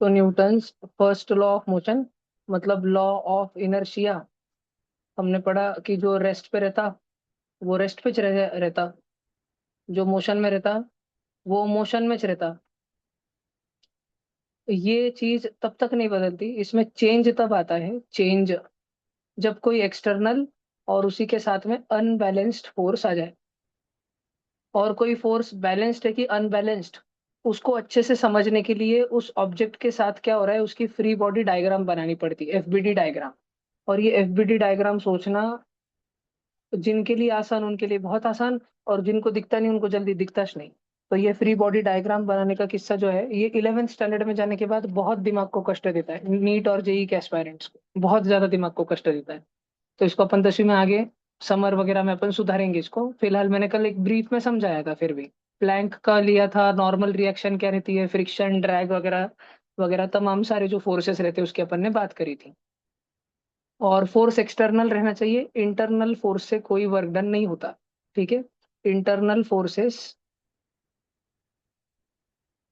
तो Newton's first law of motion, मतलब law of inertia, हमने पढ़ा कि जो रेस्ट पे रहता वो रेस्ट पे रहता, जो मोशन में रहता वो मोशन में रहता। ये चीज तब तक नहीं बदलती, इसमें चेंज तब आता है, चेंज जब कोई एक्सटर्नल और उसी के साथ में अनबैलेंस्ड फोर्स आ जाए। और कोई फोर्स बैलेंस्ड है कि अनबैलेंस्ड, उसको अच्छे से समझने के लिए उस ऑब्जेक्ट के साथ क्या हो रहा है उसकी फ्री बॉडी डायग्राम बनानी पड़ती है, एफबीडी डायग्राम। और ये एफबीडी डायग्राम सोचना जिनके लिए आसान उनके लिए बहुत आसान, और जिनको दिखता नहीं उनको जल्दी दिखता नहीं। तो ये फ्री बॉडी डायग्राम बनाने का किस्सा जो है ये 11th स्टैंडर्ड में जाने के बाद बहुत दिमाग को कष्ट देता है, नीट और जेई के एस्पायरेंट्स को बहुत ज्यादा दिमाग को कष्ट देता है। तो इसको अपन 10वीं में आगे समर वगैरह में अपन सुधारेंगे इसको। फिलहाल मैंने कल एक ब्रीफ में समझाया था, फिर भी प्लैंक का लिया था, नॉर्मल रिएक्शन क्या रहती है, फ्रिक्शन ड्रैग वगैरह वगैरह तमाम सारे जो फोर्सेस रहते हैं उसकी अपन ने बात करी थी। और फोर्स एक्सटर्नल रहना चाहिए, इंटरनल फोर्स से कोई वर्क डन नहीं होता। ठीक है, internal forces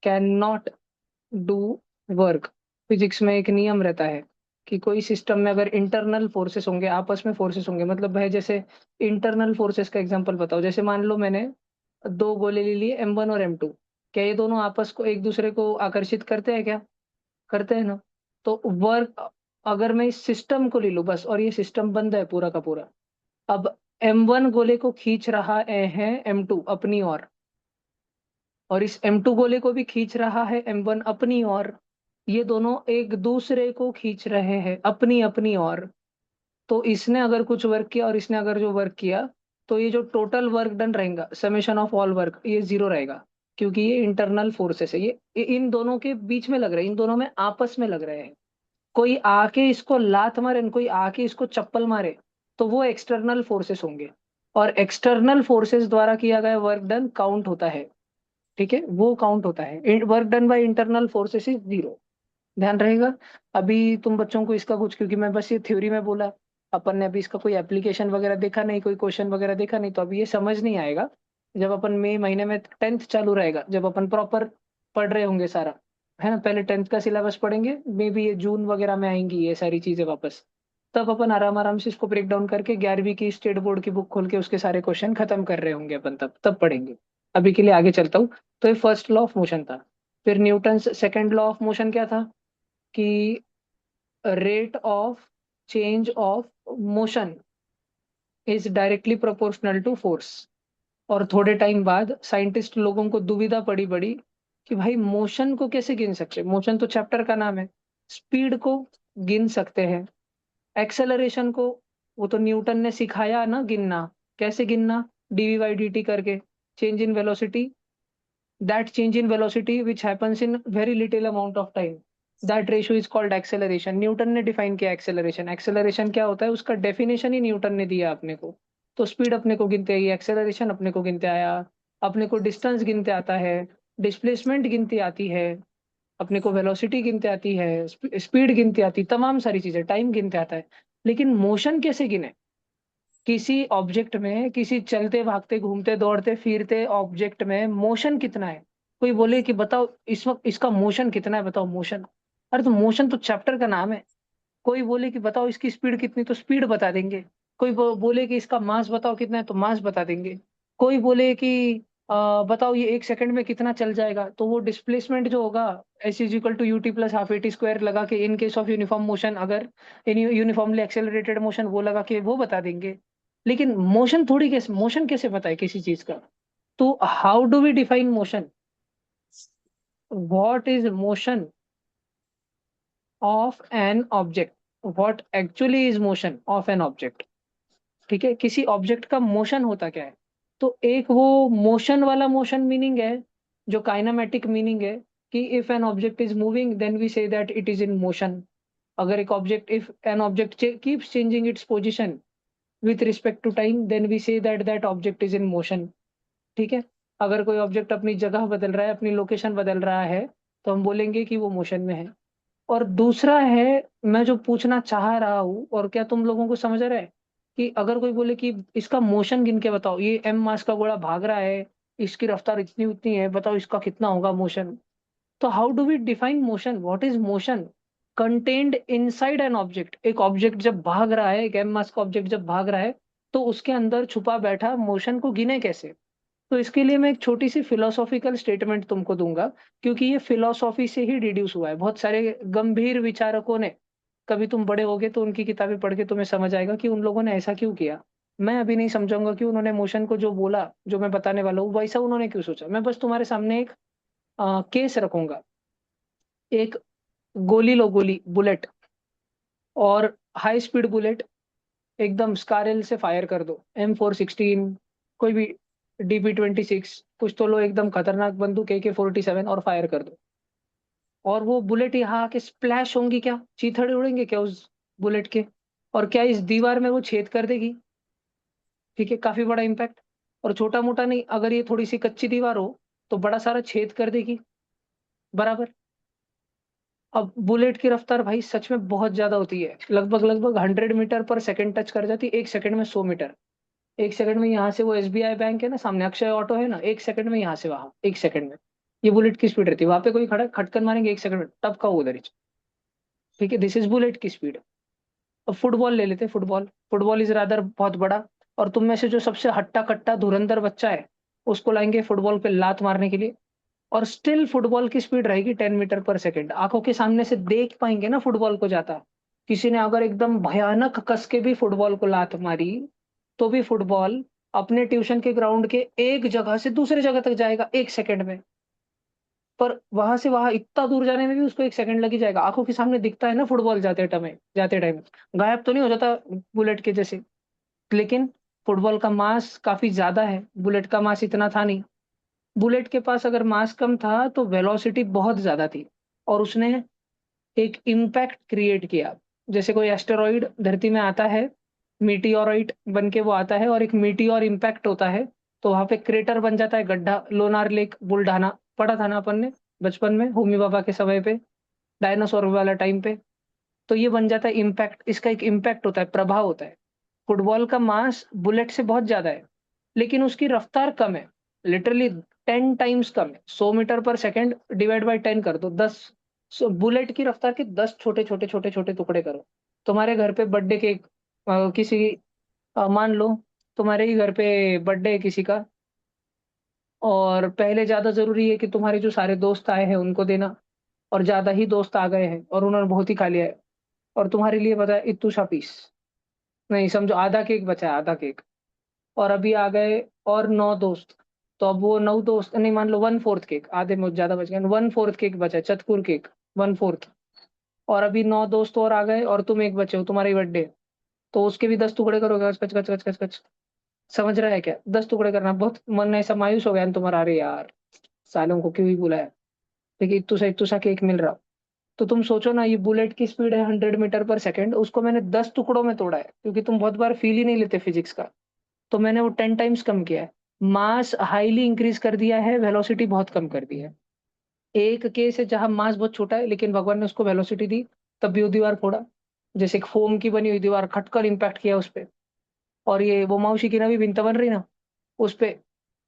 can not do work. Physics में एक नियम रहता है कि कोई सिस्टम में अगर इंटरनल फोर्सेस होंगे, आपस में फोर्सेस होंगे, मतलब है जैसे इंटरनल फोर्सेस का एग्जांपल बताओ। जैसे मान लो मैंने दो गोले ले लिए M1 और M2, क्या ये दोनों आपस को एक दूसरे को आकर्षित करते हैं क्या? करते हैं ना। तो वर्क, अगर मैं इस सिस्टम को ले लूं बस, और ये सिस्टम बंद है पूरा का पूरा, अब M1 गोले को खींच रहा है M2 अपनी ओर, और इस M2 गोले को भी खींच रहा है M1 अपनी ओर। ये दोनों एक दूसरे को खींच रहे हैं अपनी अपनी ओर। तो इसने अगर कुछ वर्क किया और इसने अगर जो वर्क किया, तो ये जो टोटल वर्क डन रहेगा, समेशन ऑफ ऑल वर्क, ये जीरो रहेगा। क्योंकि ये इंटरनल फोर्सेस है, ये इन दोनों के बीच में लग रहे हैं, इन दोनों में आपस में लग रहे हैं। कोई आके इसको लात मारे, कोई आके इसको चप्पल मारे, तो वो एक्सटर्नल फोर्सेस होंगे। और एक्सटर्नल फोर्सेस द्वारा किया गया वर्क डन काउंट होता है। ठीक है, वो काउंट होता है, work done by internal forces is zero. ध्यान रहेगा। अभी तुम बच्चों को इसका कुछ, क्योंकि मैं बस ये थ्योरी में बोला, अपन ने अभी इसका कोई एप्लीकेशन वगैरह देखा नहीं, कोई क्वेश्चन वगैरह देखा नहीं, तो अभी ये समझ नहीं आएगा। जब अपन मई महीने में 10th चालू रहेगा, जब अपन प्रॉपर पढ़ रहे होंगे सारा, है ना, पहले 10th का सिलेबस पढ़ेंगे, मे बी ये जून वगैरह में आएंगी ये सारी चीजें वापस। तब अपन आराम आराम से इसको ब्रेक डाउन करके 11वीं की स्टेट बोर्ड की बुक खोल के उसके सारे क्वेश्चन खत्म कर रहे होंगे अपन, तब तब पढ़ेंगे। अभी के लिए आगे चलता हूँ। तो ये फर्स्ट लॉ ऑफ मोशन था। फिर Newton second law of motion क्या था कि rate of change of motion is directly proportional to force. और थोड़े टाइम बाद साइंटिस्ट लोगों को दुविधा पड़ी बड़ी कि भाई मोशन को कैसे गिन सकते, मोशन तो चैप्टर का नाम है। स्पीड को गिन सकते हैं, एक्सेलरेशन को वो तो न्यूटन ने सिखाया ना गिनना। कैसे गिनना? डीवी बाई डी टी करके, change in velocity, that change in velocity which happens in very little amount of time, that ratio is called acceleration। Newton ने डिफाइन किया एक्सेलरेशन। एक्सेलरेशन क्या होता है उसका डेफिनेशन ही न्यूटन ने दिया अपने को। तो स्पीड अपने को गिनते आई, एक्सेलरेशन अपने को गिनते आया, अपने को डिस्टेंस गिनते आता है, डिस्प्लेसमेंट गिनती आती है, अपने को वेलोसिटी गिनते आती है, स्पीड गिनती आती, तमाम सारी चीजें, टाइम गिनते आता है। लेकिन मोशन कैसे गिने? किसी ऑब्जेक्ट में, किसी चलते भागते घूमते दौड़ते फिरते ऑब्जेक्ट में मोशन कितना है? कोई बोले कि बताओ इस वक्त इसका मोशन कितना है, बताओ मोशन। अरे तो मोशन तो चैप्टर का नाम है। कोई बोले कि बताओ इसकी स्पीड कितनी, तो स्पीड बता देंगे। कोई बोले कि इसका मास बताओ कितना है, तो मास बता देंगे। कोई बोले कि बताओ ये 1 सेकंड में कितना चल जाएगा, तो वो डिस्प्लेसमेंट जो होगा S=2t+12 at² लगा के, in case of uniform motion, अगर इन यूनिफॉर्मली एक्सेलरेटेड मोशन वो लगा के वो बता देंगे। लेकिन मोशन थोड़ी, कैसे मोशन कैसे पता है किसी चीज का? तो how do we define motion? What is motion of an object? What actually is motion of an object? ठीक है, किसी ऑब्जेक्ट का मोशन होता क्या है? तो एक वो मोशन वाला मोशन मीनिंग है जो काइनेमेटिक मीनिंग है, कि if an object is moving then we say that it is in motion. अगर एक object, if an object keeps changing its position with respect to time, then we say that that object is in motion. ठीक है, अगर कोई object अपनी जगह बदल रहा है, अपनी लोकेशन बदल रहा है, तो हम बोलेंगे कि वो मोशन में है। और दूसरा है, मैं जो पूछना चाह रहा हूँ, और क्या तुम लोगों को समझ आ रहा है, कि अगर कोई बोले कि इसका मोशन गिन के बताओ, ये M मास का गोला भाग रहा है, इसकी रफ्तार इतनी उतनी है, बताओ इसका कितना होगा मोशन। तो how do we define motion? What is motion contained inside an object? एक ऑब्जेक्ट जब भाग रहा है, एक एम मास का ऑब्जेक्ट जब भाग रहा है, तो उसके अंदर छुपा बैठा मोशन को गिने कैसे? तो इसके लिए मैं एक छोटी-सी फिलॉसॉफिकल स्टेटमेंट तुमको दूँगा, क्योंकि ये फिलॉसॉफी से ही डिड्यूस हुआ है। बहुत सारे गंभीर विचारकों ने, कभी तुम बड़े होगे तो उनकी किताबें पढ़ के तुम्हें समझ आएगा कि उन लोगों ने ऐसा क्यों किया। मैं अभी नहीं समझाऊँगा कि उन्होंने मोशन को जो बोला, जो मैं बताने वाला हूँ, वैसा उन्होंने क्यों सोचा। मैं बस तुम्हारे सामने एक केस रखूँगा। एक गोली लो, गोली, बुलेट, और हाई स्पीड बुलेट एकदम स्कारल से फायर कर दो। M416, कोई भी DP26, कुछ तो लो, एकदम खतरनाक बंदूक AK-47, और फायर कर दो। और वो बुलेट यहाँ आके स्प्लैश होंगी क्या? चीथड़े उड़ेंगे क्या उस बुलेट के? और क्या इस दीवार में वो छेद कर देगी? ठीक है, काफ़ी बड़ा इम्पैक्ट। और छोटा-मोटा नहीं, अगर ये थोड़ी-सी कच्ची दीवार हो, तो बड़ा सारा छेद कर देगी, बराबर? अब बुलेट की रफ्तार भाई सच में बहुत ज़्यादा होती है। लगभग-लगभग 100 मीटर पर सेकंड टच कर जाती है, 1 सेकंड में 100 मीटर। 1 सेकंड में यहाँ से वो एसबीआई बैंक है ना, सामने अक्षय ऑटो है ना, 1 सेकंड में यहाँ से वहाँ, 1 सेकंड में। ये बुलेट की स्पीड रहती है। वहाँ पे कोई खड़ा खटकन मारेंगे 1 सेकंड में, टप का वो उधर ही। ठीक है, दिस इज़ बुलेट की स्पीड। अब फुटबॉल ले लेते हैं, फुटबॉल। फुटबॉल इज़ रादर बहुत बड़ा, और तुम में से जो सबसे हट्टा-कट्टा धुरंधर बच्चा है, उसको लाएँगे फुटबॉल पे लात मारने के लिए, और स्टिल फुटबॉल की स्पीड रहेगी 10 मीटर पर सेकंड। आँखों के सामने से देख पाएँगे ना फुटबॉल को जाता। किसी ने अगर एकदम भयानक कस के भी फुटबॉल को लात मारी, तो भी फुटबॉल अपने ट्यूशन के ग्राउंड के एक जगह से दूसरी जगह तक जाएगा 1 सेकंड में। पर वहाँ से वहाँ इतना दूर जाने में भी उसको 1 सेकंड लग ही जाएगा। आँखों के सामने दिखता है ना फुटबॉल जाते टाइम। गायब तो नहीं हो जाता बुलेट के जैसे। लेकिन फुटबॉल का मास काफ़ी ज़्यादा है, बुलेट का मास इतना था नहीं। बुलेट के पास अगर मास कम था, तो वेलोसिटी बहुत ज़्यादा थी, और उसने एक इम्पैक्ट क्रिएट किया। जैसे कोई एस्टेरॉइड धरती में आता है, मीटियोराइट बन के वो आता है, और एक मीटियोर इम्पैक्ट होता है, तो वहाँ पे क्रेटर बन जाता है, गड्ढा। लोनार लेक, बुल्ढाना, पढ़ा था ना अपन ने बचपन में, होमी बाबा के समय पे, डायनासोर वाला टाइम पे। तो ये बन जाता है इम्पैक्ट, इसका एक इम्पैक्ट होता है, प्रभाव होता है। फुटबॉल का मास बुलेट से बहुत ज़्यादा है, लेकिन उसकी रफ्तार कम है, लिटरली 10 टाइम्स कम है। 100 मीटर पर सेकंड डिवाइड बाय 10 कर दो, 10। बुलेट की रफ्तार के 10 छोटे-छोटे, छोटे-छोटे टुकड़े करो। तुम्हारे घर पे बर्थडे केक, किसी मान लो तुम्हारे ही घर पे बर्थडे है किसी का, और पहले ज़्यादा ज़रूरी है कि तुम्हारे जो सारे दोस्त आए हैं उनको देना, और ज़्यादा ही दोस्त आ गए हैं और उन्होंने बहुत ही खा लिया है, और तुम्हारे लिए पता है इत्तू सा पीस, नहीं समझो आधा केक बचा है, आधा केक। और अभी आ गए और 9 दोस्त, तो अब वो 9 दोस्त नहीं, मान लो 1/4 केक, आधे में ज़्यादा बच गए, 1/4 केक बचा है, चतकुर केक, 1/4। और अभी 9 दोस्त और आ गए और तुम एक बचे हो, तुम्हारी बर्थडे है, तो उसके भी 10 टुकड़े करोगे, कच, कच, कच, कच, कच, कच। समझ रहा है क्या? 10 टुकड़े करना, बहुत मन ऐसा मायूस हो गया ना तुम्हारा, अरे यार, सालों को क्यों ही बुलाया, देखिए इत्तू सा केक मिल रहा। तो तुम सोचो ना, ये बुलेट की स्पीड है 100 मीटर पर सेकंड, उसको मैंने 10 टुकड़ों में तोड़ा है, क्योंकि तुम बहुत बार फील ही नहीं लेते फिजिक्स का। तो मैंने वो 10 टाइम्स कम किया है। मास हाइली इंक्रीज़ कर दिया है, वेलोसिटी बहुत कम कर दी है। एक केस है जहाँ मास बहुत छोटा है, लेकिन भगवान ने उसको वेलोसिटी दी, तब भी वो दीवार फोड़ा। जैसे एक फ़ोम की बनी हुई दीवार, खटकर इम्पैक्ट किया उसपे। और ये वो मौसी की नवी भिंत बन रही ना, उसपे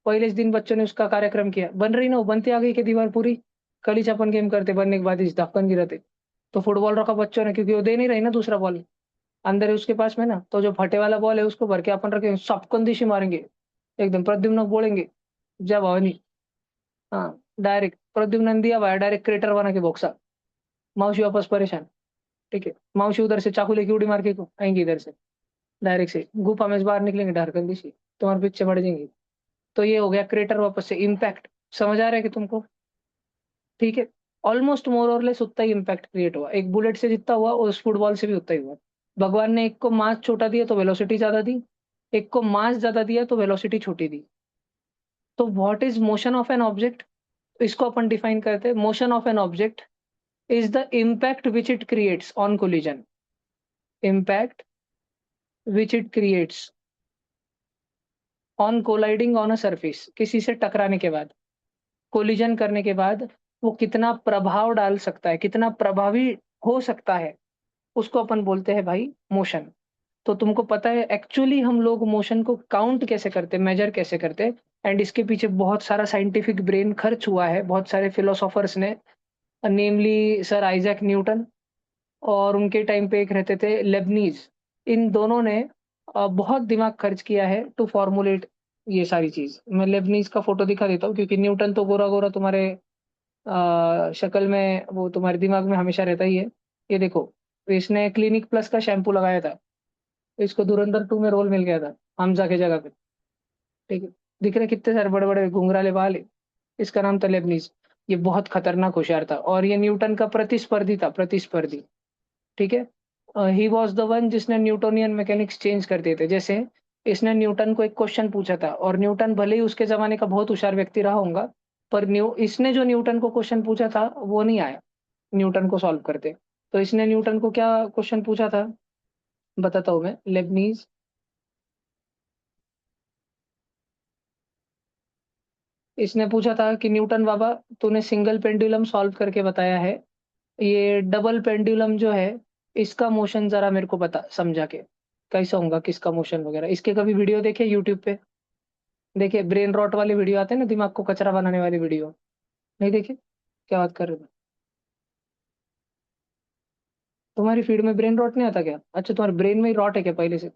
पहले दिन बच्चों ने उसका कार्यक्रम किया। बन रही ना, वो बनते आ गई कि दीवार पूरी। कल ही अपन गेम करते, बनने के बाद इस ढक्कन गिराते। तो फुटबॉल रखा बच्चों ने, क्योंकि वो दे नहीं रही ना दूसरा बॉल। अंदर है उसके पास में ना, तो जो फटे वाला बॉल है उसको भर के अपन रखे, सपकन दिशी मारेंगे। एकदम प्रद्युम्न को बोलेंगे, "जा भवानी।" हाँ, डायरेक्ट प्रद्युम्न ने दिया भाई, डायरेक्ट क्रेटर बना के बॉक्सा। मौसी वापस परेशान, ठीक है। मौसी उधर से चाकू लेके उड़ी मार के को आएँगी इधर से, डायरेक्ट से गुफा में से बाहर निकलेंगे ढारकन दिशी, तुम्हारे पीछे पड़ जाएँगी। तो ये हो गया क्रेटर वापस से इम्पैक्ट। समझ आ रहा है कि तुमको? ठीक है। ऑलमोस्ट मोर और लेस उतना ही इम्पैक्ट क्रिएट हुआ। एक बुलेट से जितना हुआ, उस फुटबॉल से भी उतना ही हुआ। भगवान ने एक को मास छोटा दिया तो वेलोसिटी ज़्यादा दी, एक को मास ज़्यादा दिया तो वेलोसिटी छोटी दी। तो what is motion of an object? इसको अपन डिफाइन करते हैं, motion of an object is the impact which it creates on collision. Impact which it creates on colliding on a surface, किसी से टकराने के बाद, कोलिजन करने के बाद वो कितना प्रभाव डाल सकता है, कितना प्रभावी हो सकता है, उसको अपन बोलते हैं भाई मोशन। तो तुमको पता है एक्चुअली हम लोग मोशन को काउंट कैसे करते हैं, मेजर कैसे करते हैं, एंड इसके पीछे बहुत सारा साइंटिफिक ब्रेन खर्च हुआ है, बहुत सारे फिलोसोफर्स ने नेमली सर आइजैक न्यूटन, और उनके टाइम पे एक रहते थे लेबनीज़। इन दोनों ने बहुत दिमाग खर्च किया है टू फ़ॉर्मुलेट ये सारी चीज़। मैं लेबनीज़ का फ़ोटो दिखा देता हूँ, क्योंकि न्यूटन तो गोरा-गोरा तुम्हारे शक्ल में, वो तुम्हारे दिमाग में हमेशा रहता ही है। ये देखो, इसने क्लिनिक प्लस का शैम्पू लगाया था। इसको धुरंधर 2 में रोल मिल गया था, हमज़ा की जगह पे, ठीक है। दिख रहे कितने सारे बड़े-बड़े घुंघराले बाल है। इसका नाम था लेबनीज़। ये बहुत खतरनाक होशियार था, और ये न्यूटन का प्रतिस्पर्धी था, प्रतिस्पर्धी। ठीक है? ही वाज़ द वन जिसने न्यूटोनियन मैकेनिक्स चेंज कर दिए थे। जैसे इसने न्यूटन को एक क्वेश्चन पूछा था, और न्यूटन भले ही उसके ज़माने का बहुत होशियार व्यक्ति रहा होगा, पर इसने जो न्यूटन को क्वेश्चन पूछा था, वो नहीं आया, न्यूटन को सॉल्व करते। तो इसने न्यूटन को क्या क्वेश्चन पूछा था? बताता हूँ मैं, लेबनीज़। इसने पूछा था कि न्यूटन बाबा, तूने सिंगल पेंडुलम सॉल्व करके बताया है, ये डबल पेंडुलम जो है, इसका मोशन ज़रा मेरे को बता समझा के। कैसा होगा, किसका मोशन वगैरह? इसके कभी वीडियो देखे यूट्यूब पे? देखे ब्रेन रॉट वाले वीडियो आते हैं ना, दिमाग को कचरा बनाने वाले वीडियो, नहीं देखे? क्या बात कर रहे हो? तुम्हारी फीड में ब्रेन रॉट नहीं आता क्या? अच्छा, तुम्हारे ब्रेन में ही रॉट है क्या पहले से?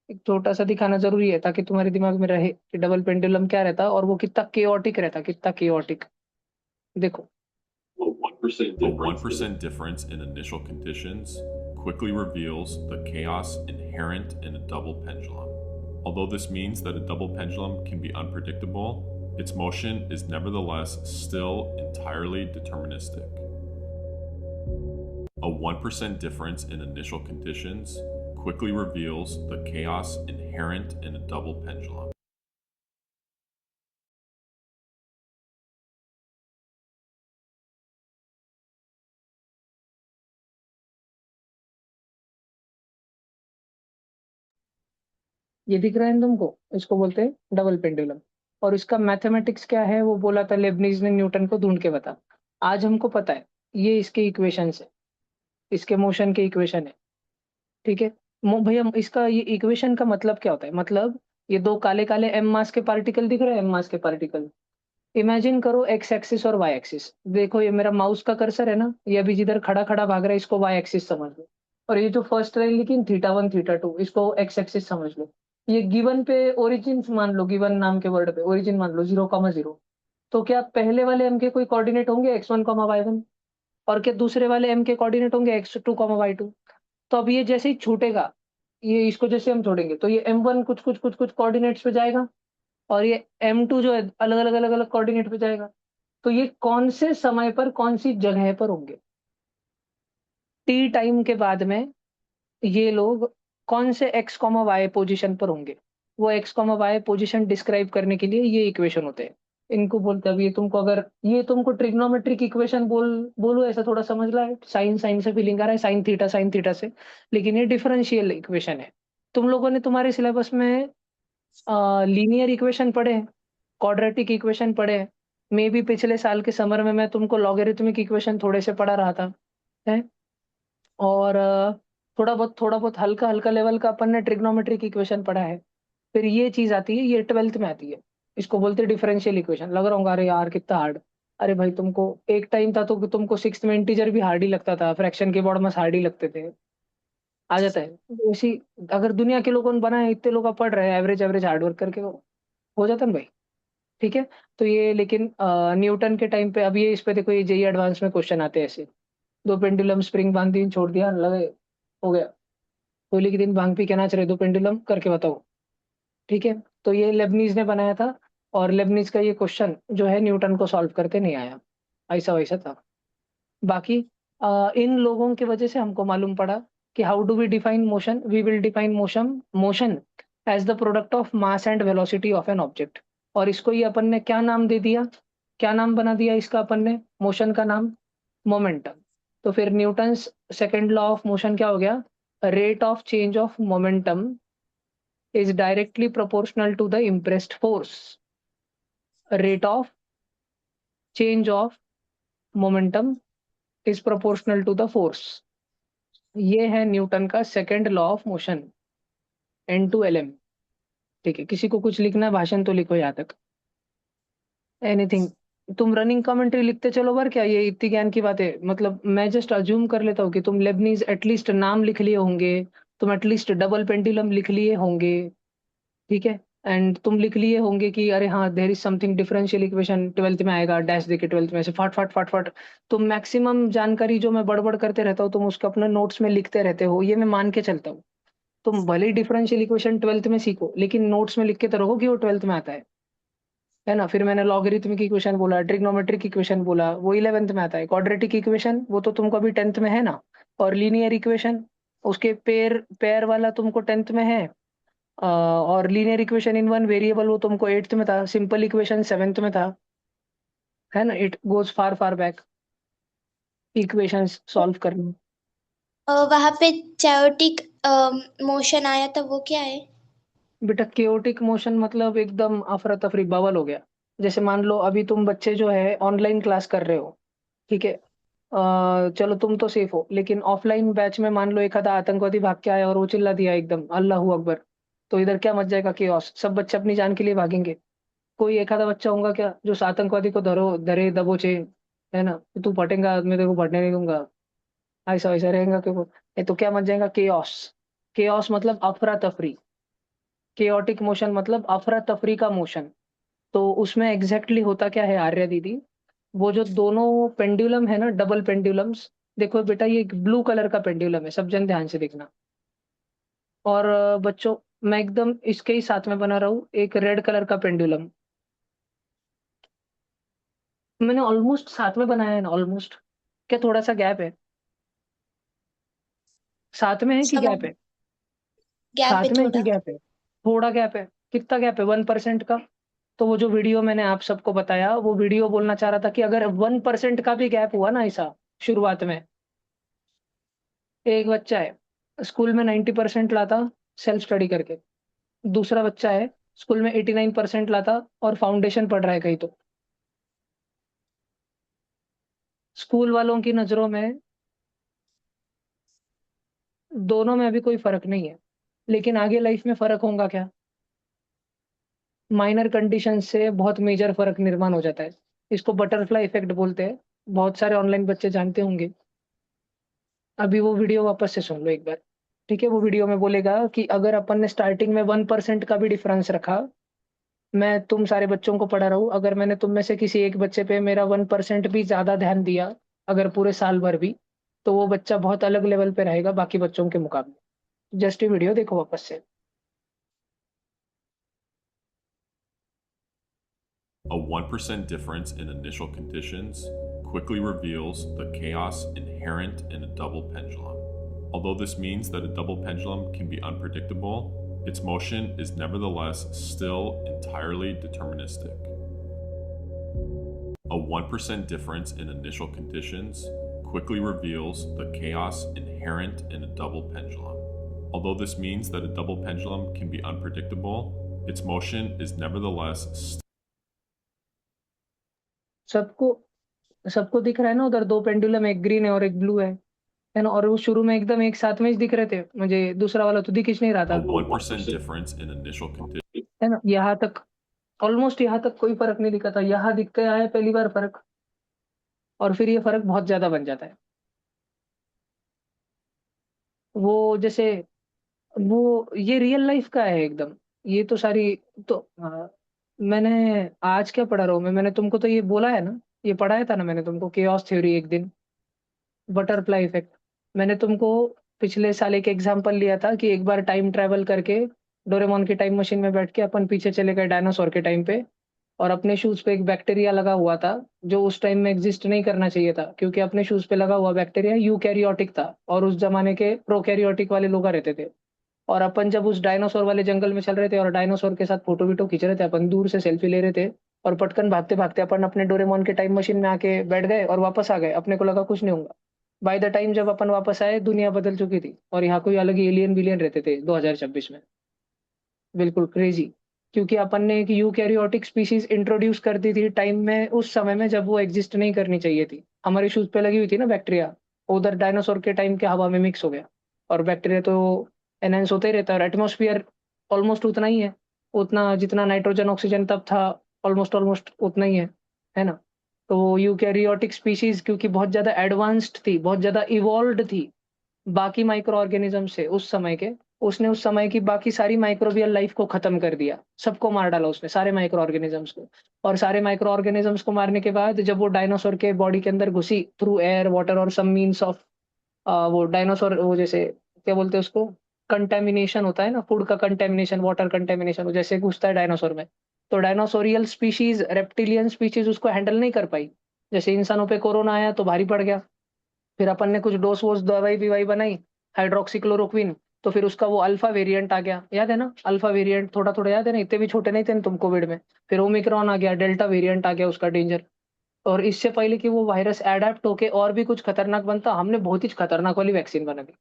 एक छोटा-सा दिखाना ज़रूरी है, ताकि तुम्हारे दिमाग में रहे कि डबल पेंडुलम क्या रहता है, और वो कितना केओटिक रहता, कितना केओटिक। देखो, A 1% difference in initial conditions quickly reveals the chaos inherent in a double pendulum. Although this means that a double pendulum can be unpredictable, its motion is nevertheless still entirely deterministic. A 1% difference in initial conditions quickly reveals the chaos inherent in a double pendulum. ये दिख रहा है ना तुमको? इसको बोलते हैं double pendulum. और इसका मैथमेटिक्स क्या है, वो बोला था लेबनीज़ ने न्यूटन को, ढूँढ के बता। आज हमको पता है, ये इसके इक्वेशंस है, इसके मोशन के इक्वेशन है, ठीक है? भैया, इसका ये इक्वेशन का मतलब क्या होता है? मतलब ये 2 काले-काले एम मास के पार्टिकल दिख रहे हैं, एम मास के पार्टिकल। इमेजिन करो एक्स एक्सिस और वाई एक्सिस। देखो, ये मेरा माउस का कर्सर है ना, ये अभी जिधर खड़ा-खड़ा भाग रहा है, इसको वाई एक्सिस समझ लो। और ये जो फर्स्ट लाइन लिखी न, थीटा 1 थीटा 2, इसको एक्स एक्सिस समझ लो। ये गिवन पे ओरिजिन मान लो, गिवन नाम के वर्ड पे ओरिजिन मान लो 0,0। तो क्या पहले वाले एम के कोई कोऑर्डिनेट होंगे x1, y1? और क्या दूसरे वाले एम के कोऑर्डिनेट होंगे x2, y2? तो अब ये जैसे ही छूटेगा, ये इसको जैसे हम छोड़ेंगे, तो ये m1 कुछ कोऑर्डिनेट्स पे जाएगा, और ये m2 जो है अलग-अलग अलग-अलग कोऑर्डिनेट पे जाएगा। तो ये कौन से समय पर कौन-सी जगह पर होंगे? टी टाइम के बाद में ये लोग कौन से x, y पोज़ीशन पर होंगे? वो x, y पोज़ीशन डिस्क्राइब करने के लिए ये इक्वेशन होते हैं। इनको बोलते हैं, अब ये तुमको, अगर ये तुमको ट्रिग्नोमेट्रिक इक्वेशन बोलूँ, ऐसा थोड़ा समझ ला है, साइन साइन से फीलिंग आ रहा है, साइन थीटा से, लेकिन ये डिफरेंशियल इक्वेशन है। तुम लोगों ने तुम्हारे सिलेबस में लीनियर इक्वेशन पढ़े हैं, क्वाड्रेटिक इक्वेशन पढ़े हैं। मे बी पिछले साल के समर में मैं तुमको लॉगरिथमिक इक्वेशन थोड़े से पढ़ा रहा था, हैं? और थोड़ा बहुत हल्का-हल्का लेवल का अपन ने ट्रिग्नोमेट्रिक इक्वेशन पढ़ा है। फिर ये चीज़ आती है, ये 12th में आती है। इसको बोलते हैं डिफरेंशियल इक्वेशन। लग रहा होगा, अरे यार कितना हार्ड। अरे भाई, तुमको एक टाइम था तो तुमको 6th में इंटीजर भी हार्ड ही लगता था, फ्रैक्शन के बोर्ड में हार्ड ही लगते थे। आ जाता है। वैसी अगर दुनिया के लोगों ने बनाए, इतने लोग अब पढ़ रहे हैं एवरेज एवरेज हार्ड वर्क करके, वो हो जाता है ना भाई। ठीक है? तो ये लेकिन न्यूटन के टाइम पे, अब ये इस पे देखो, ये जेईई एडवांस में क्वेश्चन आते हैं ऐसे। 2 पेंडुलम स्प्रिंग बांध दी, छोड़ दिया, लगे, हो गया। होली के दिन भांग पी के नाच रहे, 2 पेंडुलम करके बताओ। ठीक है? तो ये लेबनीज़ ने बनाया था, और लेबनीज़ का ये क्वेश्चन जो है न्यूटन को सॉल्व करते नहीं आया। ऐसा-वैसा था। बाकी इन लोगों की वजह से हमको मालूम पड़ा कि how do we define motion? We will define motion as the product of mass and velocity of an object. और इसको ये अपन ने क्या नाम दे दिया? क्या नाम बना दिया इसका अपन ने, मोशन का नाम? मोमेंटम। तो फिर Newton's second law of motion क्या हो गया? Rate of change of momentum is directly proportional to the impressed force. Rate of change of momentum is proportional to the force. ये है न्यूटन का second law of motion. N to LM। ठीक है, किसी को कुछ लिखना है भाषण तो लिखो यहाँ तक, एनीथिंग। तुम रनिंग कमेंट्री लिखते चलो बार, क्या ये इतनी ज्ञान की बात है? मतलब मैं जस्ट अज्यूम कर लेता हूँ कि तुम लेबनीज एटलीस्ट नाम लिख लिए होंगे, तुम एटलीस्ट डबल पेंडुलम लिख लिए होंगे, ठीक है। एंड तुम लिख लिए होंगे कि अरे हाँ there is something differential equation 12th में आएगा, डैश देके 12th में से फट फट फट फट। तुम मैक्सिमम जानकारी जो मैं बड़बड़ करते रहता हूँ तुम उसको अपने नोट्स में लिखते रहते हो, ये मैं मान के चलता हूँ। तुम भले ही डिफरेंशियल इक्वेशन 12th में सीखो लेकिन नोट्स में लिख के तो रखो कि वो 12th में आता है ना। फिर मैंने लॉगरिथमिक इक्वेशन बोला, ट्रिग्नोमेट्रिक इक्वेशन बोला, वो 11th में आता है। क्वाड्रेटिक इक्वेशन वो तो तुमको अभी 10th में है ना। और लीनियर इक्वेशन उसके पेयर पेयर वाला तुमको 10th में है। और linear equation in one variable वो तुमको 8th में था। सिंपल इक्वेशन 7th में था, है ना। It goes far far back equations solve करने। वहां पे चायोटिक मोशन आया था, वो क्या है? बेटा केओटिक मोशन मतलब एकदम अफरा तफरी बवाल हो गया। जैसे मान लो अभी तुम बच्चे जो है ऑनलाइन क्लास कर रहे हो, ठीक है। चलो तुम तो सेफ हो, लेकिन ऑफलाइन बैच में मान लो एक आधा आतंकवादी भाग के आया और वो चिल्ला दिया एकदम अल्लाह अकबर, तो इधर क्या मच जाएगा केओस। सब बच्चे अपनी जान के लिए भागेंगे। कोई एक आधा बच्चा होगा क्या जो उस आतंकवादी को धरो धरे दबोचे, है ना। तू पटेगा मैं तेरे को पढ़ने नहीं दूंगा, ऐसा वैसा रहेगा क्यों। नहीं तो क्या मच जाएगा केओस। केओस मतलब अफरा तफरी। केओटिक मोशन मतलब अफरा तफरी का मोशन। तो उसमें एग्जैक्टली होता क्या है आर्या दीदी, वो जो दोनों पेंडुलम है ना, डबल पेंडुलम्स। देखो बेटा ये एक ब्लू कलर का पेंडुलम है, सब जन ध्यान से देखना। और बच्चों मैं एकदम इसके ही साथ में बना रहा हूँ एक रेड कलर का पेंडुलम। मैंने ऑलमोस्ट साथ में बनाया है ना, ऑलमोस्ट। क्या थोड़ा सा गैप है? साथ में है कि सब गैप है? गैप है साथ में है कि थोड़ा। गैप है? थोड़ा गैप है। कितना गैप है? 1% का। तो वो जो वीडियो मैंने आप सबको बताया, वो वीडियो बोलना चाह रहा था कि अगर 1% का भी गैप हुआ ना ऐसा शुरुआत में। एक बच्चा है स्कूल में 90% लाता सेल्फ स्टडी करके, दूसरा बच्चा है स्कूल में 89% लाता और फाउंडेशन पढ़ रहा है कहीं तो। स्कूल वालों की नजरों में दोनों में अभी कोई फर्क नहीं है, लेकिन आगे लाइफ में फर्क होगा क्या? माइनर कंडीशन से बहुत मेजर फर्क निर्माण हो जाता है। इसको बटरफ्लाई इफेक्ट बोलते हैं। बहुत सारे ऑनलाइन बच्चे जानते होंगे। अभी वो वीडियो वापस से सुन लो एक बार, ठीक है। वो वीडियो में बोलेगा कि अगर अपन ने स्टार्टिंग में 1% का भी डिफरेंस रखा, मैं तुम सारे बच्चों को पढ़ा रहा हूँ, अगर मैंने तुम में से किसी एक बच्चे पे मेरा 1% भी ज्यादा ध्यान दिया, अगर पूरे साल भर भी, तो वो बच्चा बहुत अलग लेवल पे रहेगा बाकी बच्चों के मुकाबले। जस्ट ये वीडियो देखो वापस से। A 1% difference in initial conditions quickly reveals the chaos inherent in a double pendulum. Although this means that a double pendulum can be unpredictable, its motion is nevertheless still entirely deterministic. A 1% difference in initial conditions quickly reveals the chaos inherent in a double pendulum. Although this means that a double pendulum can be unpredictable, its motion is nevertheless सबको सबको दिख रहा है ना उधर दो pendulum, एक green है और एक ब्लू है ना। और वो शुरू में एकदम एक साथ में ही दिख रहे थे, मुझे दूसरा वाला तो दिख ही नहीं रहा a था, 1% difference in initial conditions. है ना। यहाँ तक ऑलमोस्ट यहाँ तक कोई फर्क नहीं दिखा था, यहाँ दिख के आया पहली बार फर्क। और फिर ये फर्क बहुत ज्यादा बन जाता है। वो जैसे वो ये रियल लाइफ का है एकदम। ये तो सारी तो मैंने आज क्या पढ़ा रहा हूँ मैंने तुमको तो ये बोला है ना, ये पढ़ाया था ना मैंने तुमको केओस थ्योरी एक दिन, बटरफ्लाई इफेक्ट। मैंने तुमको पिछले साल एक एग्जांपल लिया था कि एक बार टाइम ट्रैवल करके डोरेमोन की टाइम मशीन में बैठ के अपन पीछे चले गए डायनासोर के टाइम पे, और अपने शूज पे एक बैक्टीरिया लगा हुआ था जो उस टाइम में एग्जिस्ट नहीं करना चाहिए था, क्योंकि अपने शूज पे लगा हुआ बैक्टीरिया यूकैरियोटिक था और उस जमाने के प्रोकैरियोटिक वाले लोग रहते थे। और अपन जब उस डायनासोर वाले जंगल में चल रहे थे और डायनासोर के साथ फोटो वीटो खींच रहे थे, अपन दूर से सेल्फी ले रहे थे, और पटकन भागते भागते अपन अपने डोरेमोन के टाइम मशीन में आके बैठ गए और वापस आ गए, अपने को लगा कुछ नहीं होगा। बाय द टाइम जब अपन वापस आए दुनिया बदल चुकी थी और यहाँ कोई अलग ही एलियन बिलियन रहते थे 2026 में। बिल्कुल क्रेजी। क्योंकि अपन ने एक यूकैरियोटिक स्पीशीज इंट्रोड्यूस कर दी थी टाइम में, उस समय में जब वो एग्जिस्ट नहीं करनी चाहिए थी। हमारे शूज पे लगी हुई थी ना बैक्टीरिया, उधर डायनासोर के टाइम के हवा में मिक्स हो गया। और बैक्टीरिया तो एनहेंस होता ही रहता है, और एटमोस्फियर ऑलमोस्ट उतना ही है, उतना जितना नाइट्रोजन ऑक्सीजन तब था, ऑलमोस्ट ऑलमोस्ट उतना ही है ना। तो यूकैरियोटिक स्पीशीज क्योंकि बहुत ज्यादा एडवांस्ड थी, बहुत ज्यादा इवॉल्व्ड थी बाकी माइक्रो ऑर्गेनिज्म से उस समय के, उसने उस समय की बाकी सारी माइक्रोबियल लाइफ को खत्म कर दिया, सबको मार डाला उसने, सारे माइक्रो ऑर्गेनिजम्स को। और सारे माइक्रो ऑर्गेनिजम्स को मारने के बाद जब वो डायनासोर के बॉडी के अंदर घुसी थ्रू एयर वाटर और सम मीन्स ऑफ, वो डायनासोर वो जैसे क्या बोलते हैं उसको, कंटेमिनेशन होता है ना, फूड का कंटेमिनेशन, वाटर कंटेमिनेशन, वो जैसे घुसता है डायनासोर में, तो डायनासोरियल स्पीशीज, रेप्टिलियन स्पीशीज उसको हैंडल नहीं कर पाई। जैसे इंसानों पे कोरोना आया तो भारी पड़ गया, फिर अपन ने कुछ डोस वोस दवाई विवाई बनाई, हाइड्रोक्सीक्लोरोक्विन, तो फिर उसका वो अल्फा वेरिएंट आ गया, याद है ना, अल्फा वेरिएंट थोड़ा थोड़ा याद है ना, इतने भी छोटे नहीं थे ना तुम कोविड में। फिर ओमिक्रॉन आ गया, डेल्टा वेरिएंट आ गया उसका डेंजर। और इससे पहले कि वो वायरस एडेप्ट होके और भी कुछ खतरनाक बनता, हमने बहुत ही खतरनाक वाली वैक्सीन बना दी।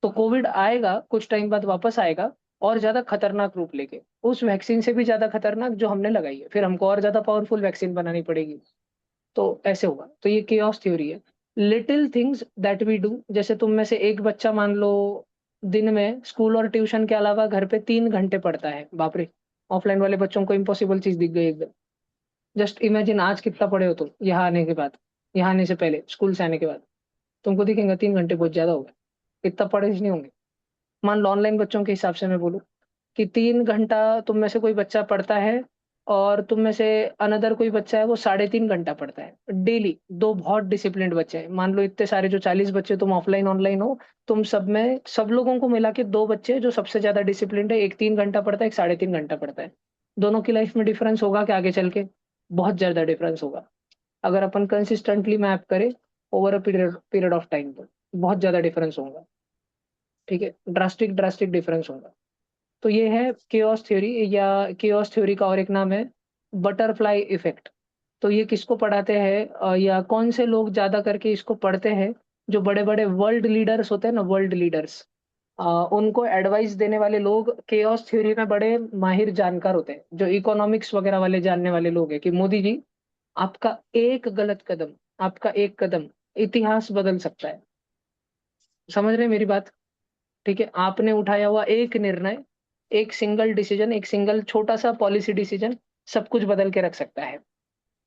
तो कोविड आएगा कुछ टाइम बाद, वापस आएगा और ज्यादा खतरनाक रूप लेके, उस वैक्सीन से भी ज्यादा खतरनाक जो हमने लगाई है, फिर हमको और ज्यादा पावरफुल वैक्सीन बनानी पड़ेगी। तो ऐसे होगा, तो ये केओस थ्योरी है। Little things that we do, जैसे तुम में से एक बच्चा मान लो दिन में स्कूल और ट्यूशन के अलावा घर पे 3 घंटे पढ़ता है, बाप रे, ऑफलाइन वाले बच्चों को इम्पॉसिबल चीज दिख गई एकदम। जस्ट इमेजिन आज कितना पढ़े हो तुम यहाँ आने के बाद, यहाँ आने से पहले स्कूल से आने के बाद, तुमको दिखेंगे 3 घंटे बहुत ज्यादा हो गए, इतना पढ़े ही नहीं होंगे। मान लो ऑनलाइन बच्चों के हिसाब से मैं बोलूँ कि 3 घंटा तुम में से कोई बच्चा पढ़ता है, और तुम में से अनदर कोई बच्चा है वो 3.5 घंटा पढ़ता है डेली। दो बहुत डिसिप्लिन्ड बच्चे हैं, मान लो इतने सारे जो 40 बच्चे तुम ऑफलाइन ऑनलाइन हो, तुम सब में सब लोगों को मिला के दो बच्चे जो सबसे ज्यादा डिसिप्लिन्ड है, एक 3 घंटा पढ़ता है, एक 3.5 घंटा पढ़ता है। दोनों की लाइफ में डिफरेंस होगा क्या आगे चल के? बहुत ज्यादा डिफरेंस होगा, अगर अपन कंसिस्टेंटली मैप करें over a period period of time, तो बहुत ज्यादा डिफरेंस होगा। ठीक है, ड्रास्टिक ड्रास्टिक डिफरेंस होगा। तो ये है केओस थ्योरी, या केओस थ्योरी का और एक नाम है बटरफ्लाई इफेक्ट। तो ये किसको पढ़ाते हैं, या कौन से लोग ज्यादा करके इसको पढ़ते हैं? जो बड़े बड़े वर्ल्ड लीडर्स होते हैं ना, वर्ल्ड लीडर्स, उनको एडवाइस देने वाले लोग केओस थ्योरी में बड़े माहिर जानकार होते हैं, जो इकोनॉमिक्स वगैरह वाले जानने वाले लोग हैं, कि मोदी जी आपका एक गलत कदम, आपका एक कदम इतिहास बदल सकता है। समझ रहे हैं मेरी बात? ठीक है, आपने उठाया हुआ एक निर्णय, एक सिंगल डिसीजन, एक सिंगल छोटा सा पॉलिसी डिसीजन सब कुछ बदल के रख सकता है।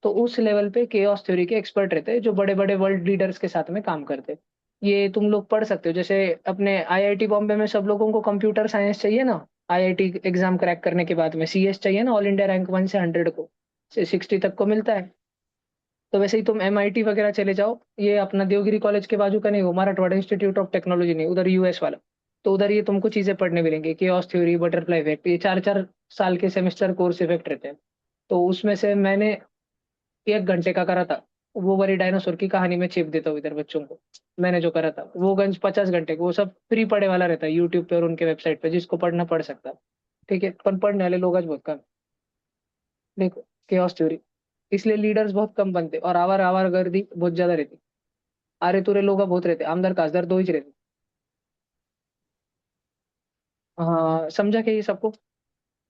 तो उस लेवल पे केओस थ्योरी के एक्सपर्ट रहते हैं, जो बड़े बड़े वर्ल्ड लीडर्स के साथ में काम करते हैं। ये तुम लोग पढ़ सकते हो, जैसे अपने आईआईटी बॉम्बे में सब लोगों को कंप्यूटर साइंस चाहिए ना, आईआईटी एग्जाम क्रैक करने के बाद में सीएस चाहिए ना, ऑल इंडिया रैंक 1 से 100 को, से 60 तक को मिलता है। तो वैसे ही तुम एमआईटी वगैरह चले जाओ, ये अपना देवगिरी कॉलेज के बाजू का नहीं, वो मराठवाड़ा इंस्टीट्यूट ऑफ टेक्नोलॉजी नहीं, उधर यूएस वाला। तो उधर ये तुमको चीजें पढ़ने मिलेंगी, केओस थ्योरी, बटरफ्लाई इफेक्ट, ये 4 4 साल के सेमेस्टर कोर्स इफेक्ट रहते हैं। तो उसमें से मैंने 1 घंटे का करा था, वो वाली डायनासोर की कहानी में छिप देता हूँ इधर बच्चों को। मैंने जो करा था वो गंज 50 घंटे को, वो सब फ्री पढ़े वाला रहता है यूट्यूब पे और उनके वेबसाइट पे, जिसको पढ़ना पढ़ सकता है। ठीक है, पर पढ़ने वाले लोग आज बहुत कम। देखो, केओस थ्योरी, इसलिए लीडर्स बहुत कम बनते और आवार आवार गर्दी बहुत ज्यादा रहती। आरे तुरे लोग बहुत रहते, आमदर कासदार दो ही रहते। हाँ, समझा क्या ये सबको?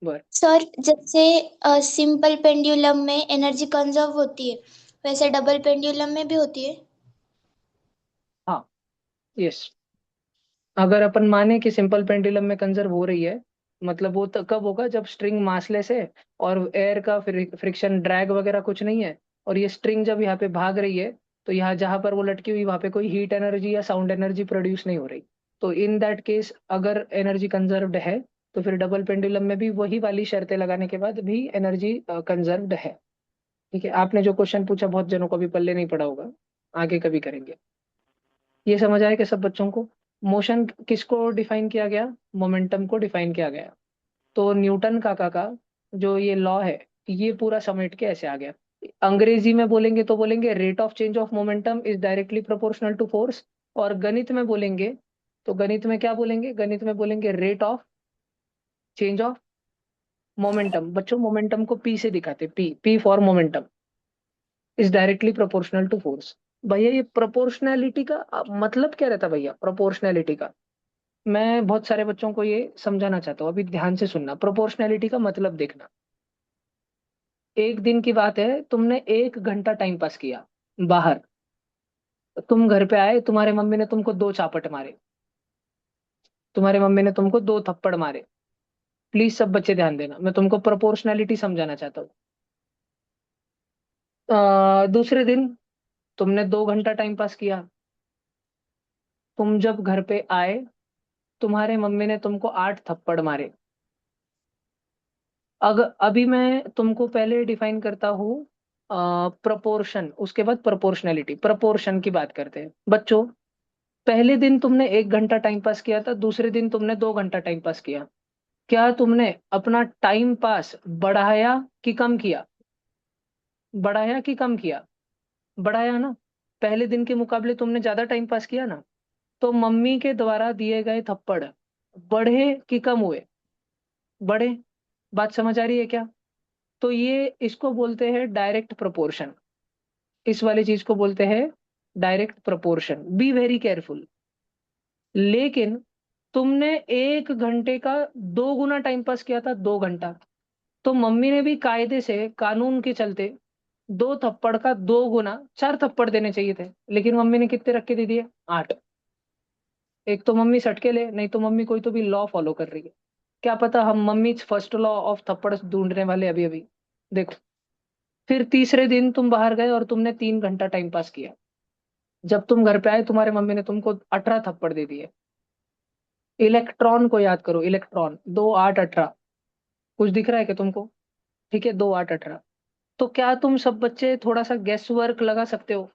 बर। सर जैसे सिंपल पेंडुलम में एनर्जी कंजर्व होती है, वैसे डबल पेंडुलम में भी होती है। हाँ, यस, अगर अपन माने कि सिंपल पेंडुलम में कंजर्व हो रही है, मतलब वो तो कब होगा जब स्ट्रिंग मासलेस है और एयर का फ्रिक्शन ड्रैग वगैरह कुछ नहीं है, और ये स्ट्रिंग जब यहाँ पे भाग रही है, तो यहाँ जहां पर वो लटकी हुई वहां पे कोई हीट एनर्जी या साउंड एनर्जी प्रोड्यूस नहीं हो रही। तो इन दैट केस अगर एनर्जी कंजर्व्ड है, तो फिर डबल पेंडुलम में भी वही वाली शर्तें लगाने के बाद भी एनर्जी कंजर्व्ड है। ठीक है, आपने जो क्वेश्चन पूछा बहुत जनों को अभी पल्ले नहीं पड़ा होगा, आगे कभी करेंगे। ये समझ आया कि सब बच्चों को मोशन किसको डिफाइन किया गया? मोमेंटम को डिफाइन किया गया। तो न्यूटन का जो ये लॉ है, ये पूरा समेट के ऐसे आ गया। अंग्रेजी में बोलेंगे तो बोलेंगे rate of change of momentum is directly proportional to force, और गणित में बोलेंगे तो गणित में क्या बोलेंगे? गणित में बोलेंगे rate of change of momentum. बच्चों मोमेंटम को पी से दिखाते, P P for momentum is directly proportional to force. भैया ये प्रोपोर्शनैलिटी का मतलब क्या रहता है भैया? प्रोपोर्शनैलिटी का मैं बहुत सारे बच्चों को ये समझाना चाहता हूँ, अभी ध्यान से सुनना। प्रोपोर्शनैलिटी का मतलब देखना, एक दिन की बात है, तुमने 1 घंटा टाइम पास किया बाहर, तुम घर पे आए, तुम्हारे मम्मी ने तुमको 2 चापट मारे, तुम्हारे मम्मी ने तुमको 2 थप्पड़ मारे, प्लीज सब बच्चे ध्यान देना, मैं तुमको प्रोपोर्शनैलिटी समझाना चाहता हूँ। दूसरे दिन तुमने 2 घंटा टाइम पास किया। तुम जब घर पे आए, तुम्हारे मम्मी ने तुमको 8 थप्पड़ मारे। अभी मैं तुमको पहले डिफाइन करता हूँ प्रपोर्शन, उसके बाद प्रोपोर्शनैलिटी। प्रपोर्शन की बात करते हैं बच्चों। पहले दिन तुमने 1 घंटा टाइम पास किया था, दूसरे दिन तुमने 2 घंटा टाइम पास किया। क्या तुमने अपना टाइम पास बढ़ाया कि कम किया? बढ़ाया कि कम किया? बढ़ाया ना। पहले दिन के मुकाबले तुमने ज्यादा टाइम पास किया ना। तो मम्मी के द्वारा दिए गए थप्पड़ बढ़े कि कम हुए? बढ़े। बात समझ आ रही है क्या? तो ये इसको बोलते हैं डायरेक्ट प्रोपोर्शन। इस वाली चीज को बोलते हैं direct proportion. Be very careful. लेकिन तुमने 1 घंटे का 2 गुना टाइम पास किया था, 2 घंटा। तो मम्मी ने भी कायदे से, कानून के चलते, 2 थप्पड़ का 2 गुना 4 थप्पड़ देने चाहिए थे, लेकिन मम्मी ने कितने रख के दे दिए? 8। एक तो मम्मी सटके ले, नहीं तो मम्मी कोई तो भी लॉ फॉलो कर रही है। क्या पता हम मम्मी फर्स्ट लॉ ऑफ थप्पड़ ढूंढने वाले अभी अभी। देखो, फिर तीसरे दिन तुम बाहर गए और तुमने 3 घंटा टाइम पास किया। जब तुम घर पे आए, तुम्हारे मम्मी ने तुमको 18 थप्पड़ दे दिए। इलेक्ट्रॉन को याद करो, इलेक्ट्रॉन। 2 8 18। कुछ दिख रहा है क्या तुमको? ठीक है, 2 8 18। तो क्या तुम सब बच्चे थोड़ा सा गेस वर्क लगा सकते हो?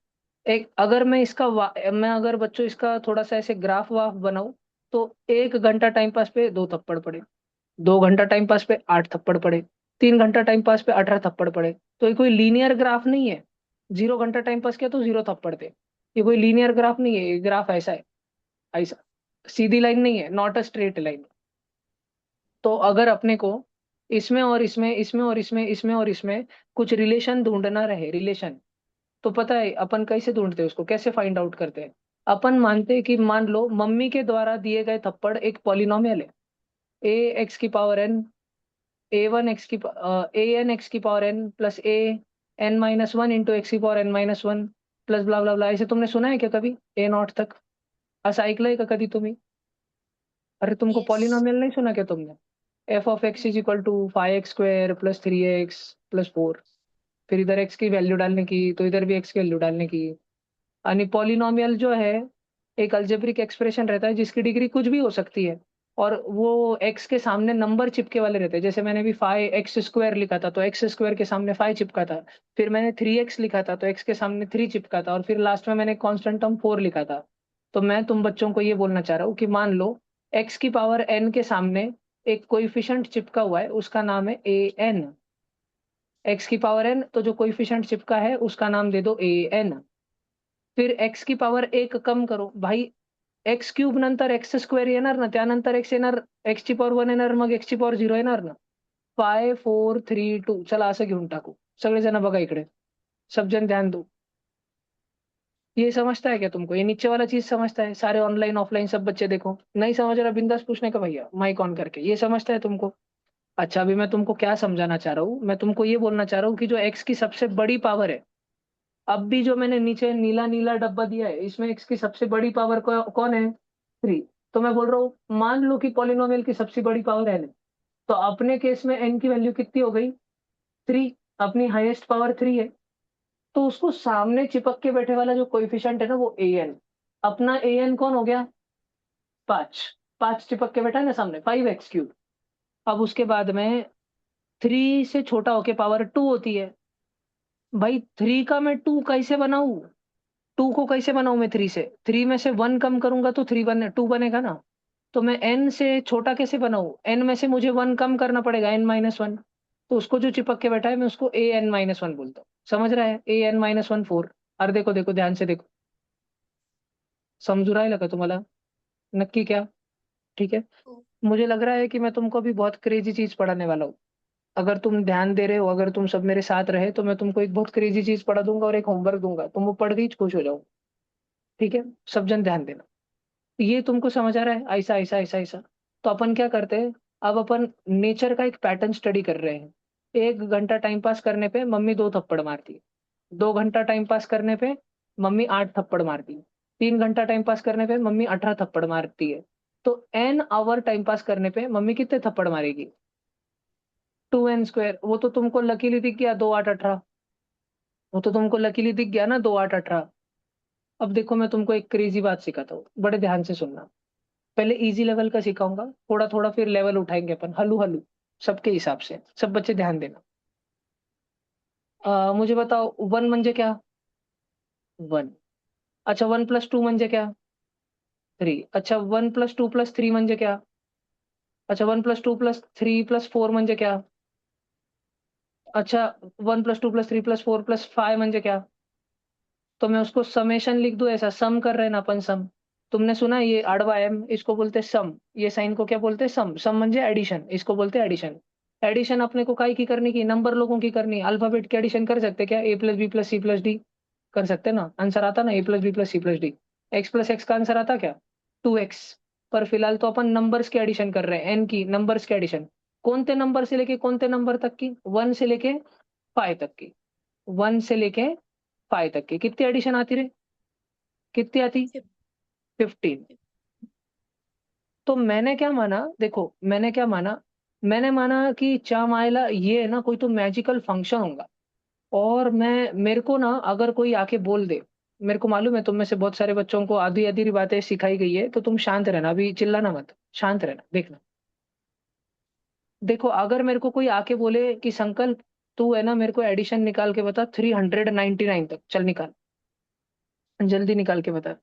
एक अगर मैं इसका मैं अगर बच्चों इसका थोड़ा सा ऐसे ग्राफ वाफ बनाऊं, तो 1 घंटा टाइम पास पे 2 थप्पड़ पड़े, 2 घंटा टाइम पास पे 8 थप्पड़ पड़े, 3 घंटा टाइम पास पे 18 थप्पड़ पड़े। तो ये कोई लीनियर ग्राफ नहीं है। 0 घंटा टाइम पास किया तो 0 थप्पड़ थे। ये कोई लीनियर ग्राफ नहीं है, ये ग्राफ ऐसा है, ऐसा। सीधी लाइन नहीं है, नॉट अ स्ट्रेट लाइन। तो अगर अपने को इसमें और इसमें, इसमें और इसमें, इसमें और इसमें कुछ रिलेशन ढूंढना रहे, रिलेशन, तो पता है अपन कैसे ढूंढते हैं उसको, कैसे फाइंड आउट करते हैं? अपन मानते हैं कि मान लो मम्मी के द्वारा दिए गए थप्पड़ एक पॉलिनोमियल है। ए एक्स की power N, A N X की power N plus A N minus one into X की power N minus one plus blah blah blah. ऐसे तुमने सुना है क्या कभी ए नॉट तक? असं ऐकलंय का कधी तुम्ही? अरे तुमको यस। पॉलिनोमियल नहीं सुना क्या तुमने? F of X is equal to 5x² plus 3x plus 4। फिर इधर एक्स की वैल्यू डालने की, तो इधर भी एक्स की वैल्यू डालने की। यानी पॉलिनोमियल जो है एक अलजेब्रिक एक्सप्रेशन रहता है जिसकी डिग्री कुछ भी हो सकती है, और वो एक्स के सामने नंबर चिपके वाले रहते हैं। जैसे मैंने भी 5x² लिखा था, तो एक्स स्क्वायर के सामने 5 चिपका था। फिर मैंने 3x लिखा था, तो एक्स के सामने 3 चिपका था, और फिर लास्ट में मैंने कांस्टेंट टर्म 4 लिखा था। तो मैं तुम बच्चों को ये बोलना चाह रहा हूँ कि मान लो एक्स की पावर एन के सामने एक कोइफिशिएंट चिपका हुआ है, उसका नाम है ए एन। एक्स की पावर एन, तो जो कोइफिशिएंट चिपका है उसका नाम दे दो ए एन। फिर एक्स की पावर एक कम करो भाई। एक्स क्यूब नंतर एक्स स्क्वेअर येणार ना, त्यानंतर एक्स येणार, एक्स ची पॉवर 1 येणार, मग एक्स ची पॉवर 0 येणार ना। 5 4 3 2, चला असं घेऊन टाकू। सगळेजण बघा इकडे, सब जन ध्यान दो। ये समझता है क्या तुमको? ये नीचे वाला चीज समझता है? सारे ऑनलाइन ऑफलाइन सब बच्चे देखो, नहीं समझ रहा बिंदास पूछने का भैया, माइक ऑन करके। ये समझता है तुमको? अच्छा, अभी मैं तुमको क्या समझाना चाह रहा हूँ, मैं तुमको ये बोलना चाह रहा हूँ कि जो एक्स की सबसे बड़ी पावर है, अब भी जो मैंने नीचे नीला नीला डब्बा दिया है, इसमें एक्स की सबसे बड़ी पावर कौन है? 3। तो मैं बोल रहा हूँ मान लो कि पॉलिनोमियल की सबसे बड़ी पावर एन है, तो अपने केस में एन की वैल्यू कितनी हो गई? 3। अपनी हाईएस्ट पावर 3 है। तो उसको सामने चिपक के बैठे वाला जो कोइफिशिएंट है ना, वो ए एन। अपना ए एन कौन हो गया? 5। 5 चिपक के बैठा है ना सामने, 5x³ अब उसके बाद में 3 से छोटा होके पावर 2 होती है। भाई 3 का मैं 2 कैसे बनाऊं? 2 को कैसे बनाऊं मैं 3 से? 3 में से 1 कम करूंगा तो 2 बनेगा ना। तो मैं n से छोटा कैसे बनाऊं? n में से मुझे 1 कम करना पड़ेगा, n-1। तो उसको जो चिपक के बैठा है, मैं उसको ए एन माइनस वन बोलता हूँ। समझ रहा है? a n-1 4। अरे देखो देखो, ध्यान से देखो, समझू राहिलं का तुम्हाला? नक्की क्या? ठीक है। मुझे लग रहा है कि मैं तुमको अभी बहुत क्रेजी चीज पढ़ाने वाला हूँ। अगर तुम ध्यान दे रहे हो, अगर तुम सब मेरे साथ रहे, तो मैं तुमको एक बहुत क्रेजी चीज पढ़ा दूंगा और एक होमवर्क दूंगा, तुम वो पढ़ के ही खुश हो जाओ। ठीक है, सब जन ध्यान देना। ये तुमको समझ आ रहा है? ऐसा ऐसा ऐसा ऐसा। तो अपन क्या करते हैं, अब अपन नेचर का एक पैटर्न स्टडी कर रहे हैं। 1 घंटा टाइम पास करने पे मम्मी 2 थप्पड़ मारती है। 2 घंटा टाइम पास करने पे मम्मी 8 थप्पड़ मारती है। 3 घंटा टाइम पास करने पे मम्मी 18 थप्पड़ मारती है। तो n आवर टाइम पास करने पे मम्मी कितने थप्पड़ मारेगी? 2n² वो तो तुमको लकीली दिख गया, 2 8 18। वो तो तुमको लकीली दिख गया ना, 2 8 18। अब देखो मैं तुमको एक क्रेजी बात सिखाता हूँ, बड़े ध्यान से सुनना। पहले इजी लेवल का सिखाऊंगा, थोड़ा थोड़ा फिर लेवल उठाएंगे अपन, हलू हलू, सबके हिसाब से। सब बच्चे ध्यान देना। मुझे बताओ 1 म्हणजे क्या? 1। अच्छा 1 + 2 म्हणजे क्या? 3। अच्छा 1 + 2 + 3 म्हणजे क्या? अच्छा 1 + 2 + 3 + 4 म्हणजे क्या? अच्छा 1 + 2 + 3 + 4 + 5 म्हणजे क्या? तो मैं उसको समेशन लिख दूं ऐसा, सम कर रहे हैं ना अपन, सम। तुमने सुना है ये आड़वा एम, इसको बोलते हैं सम। ये साइन को क्या बोलते हैं? सम। सम म्हणजे एडिशन, इसको बोलते हैं एडिशन। एडिशन अपने को काय की करनी की? नंबर लोगों की करनी है। अल्फाबेट की एडिशन कर सकते हैं क्या? a + b + c + d कर सकते हैं ना? आंसर आता ना, a + b + c + d। x + x का आंसर आता क्या? 2x। पर फिलहाल तो अपन नंबर्स की एडिशन कर रहे हैं, एन की नंबर्स की एडिशन। कौनते नंबर से लेके कौनते नंबर तक की? 1 से लेके 5 तक की। 1 से लेके 5 तक की कितनी एडिशन आती रे? कितनी आती? 15। तो मैंने क्या माना, देखो मैंने क्या माना, मैंने माना कि चामायला ये है ना, कोई तो मैजिकल फंक्शन होगा। और मैं, मेरे को ना अगर कोई आके बोल दे, मेरे को मालूम है तुम में से बहुत सारे बच्चों को आधी अधूरी बातें सिखाई गई है, तो तुम शांत रहना, अभी चिल्लाना मत, शांत रहना, देखना। देखो अगर मेरे को कोई आके बोले कि संकल्प तू है ना, मेरे को एडिशन निकाल के बता 399 तक, चल निकाल, जल्दी निकाल के बता।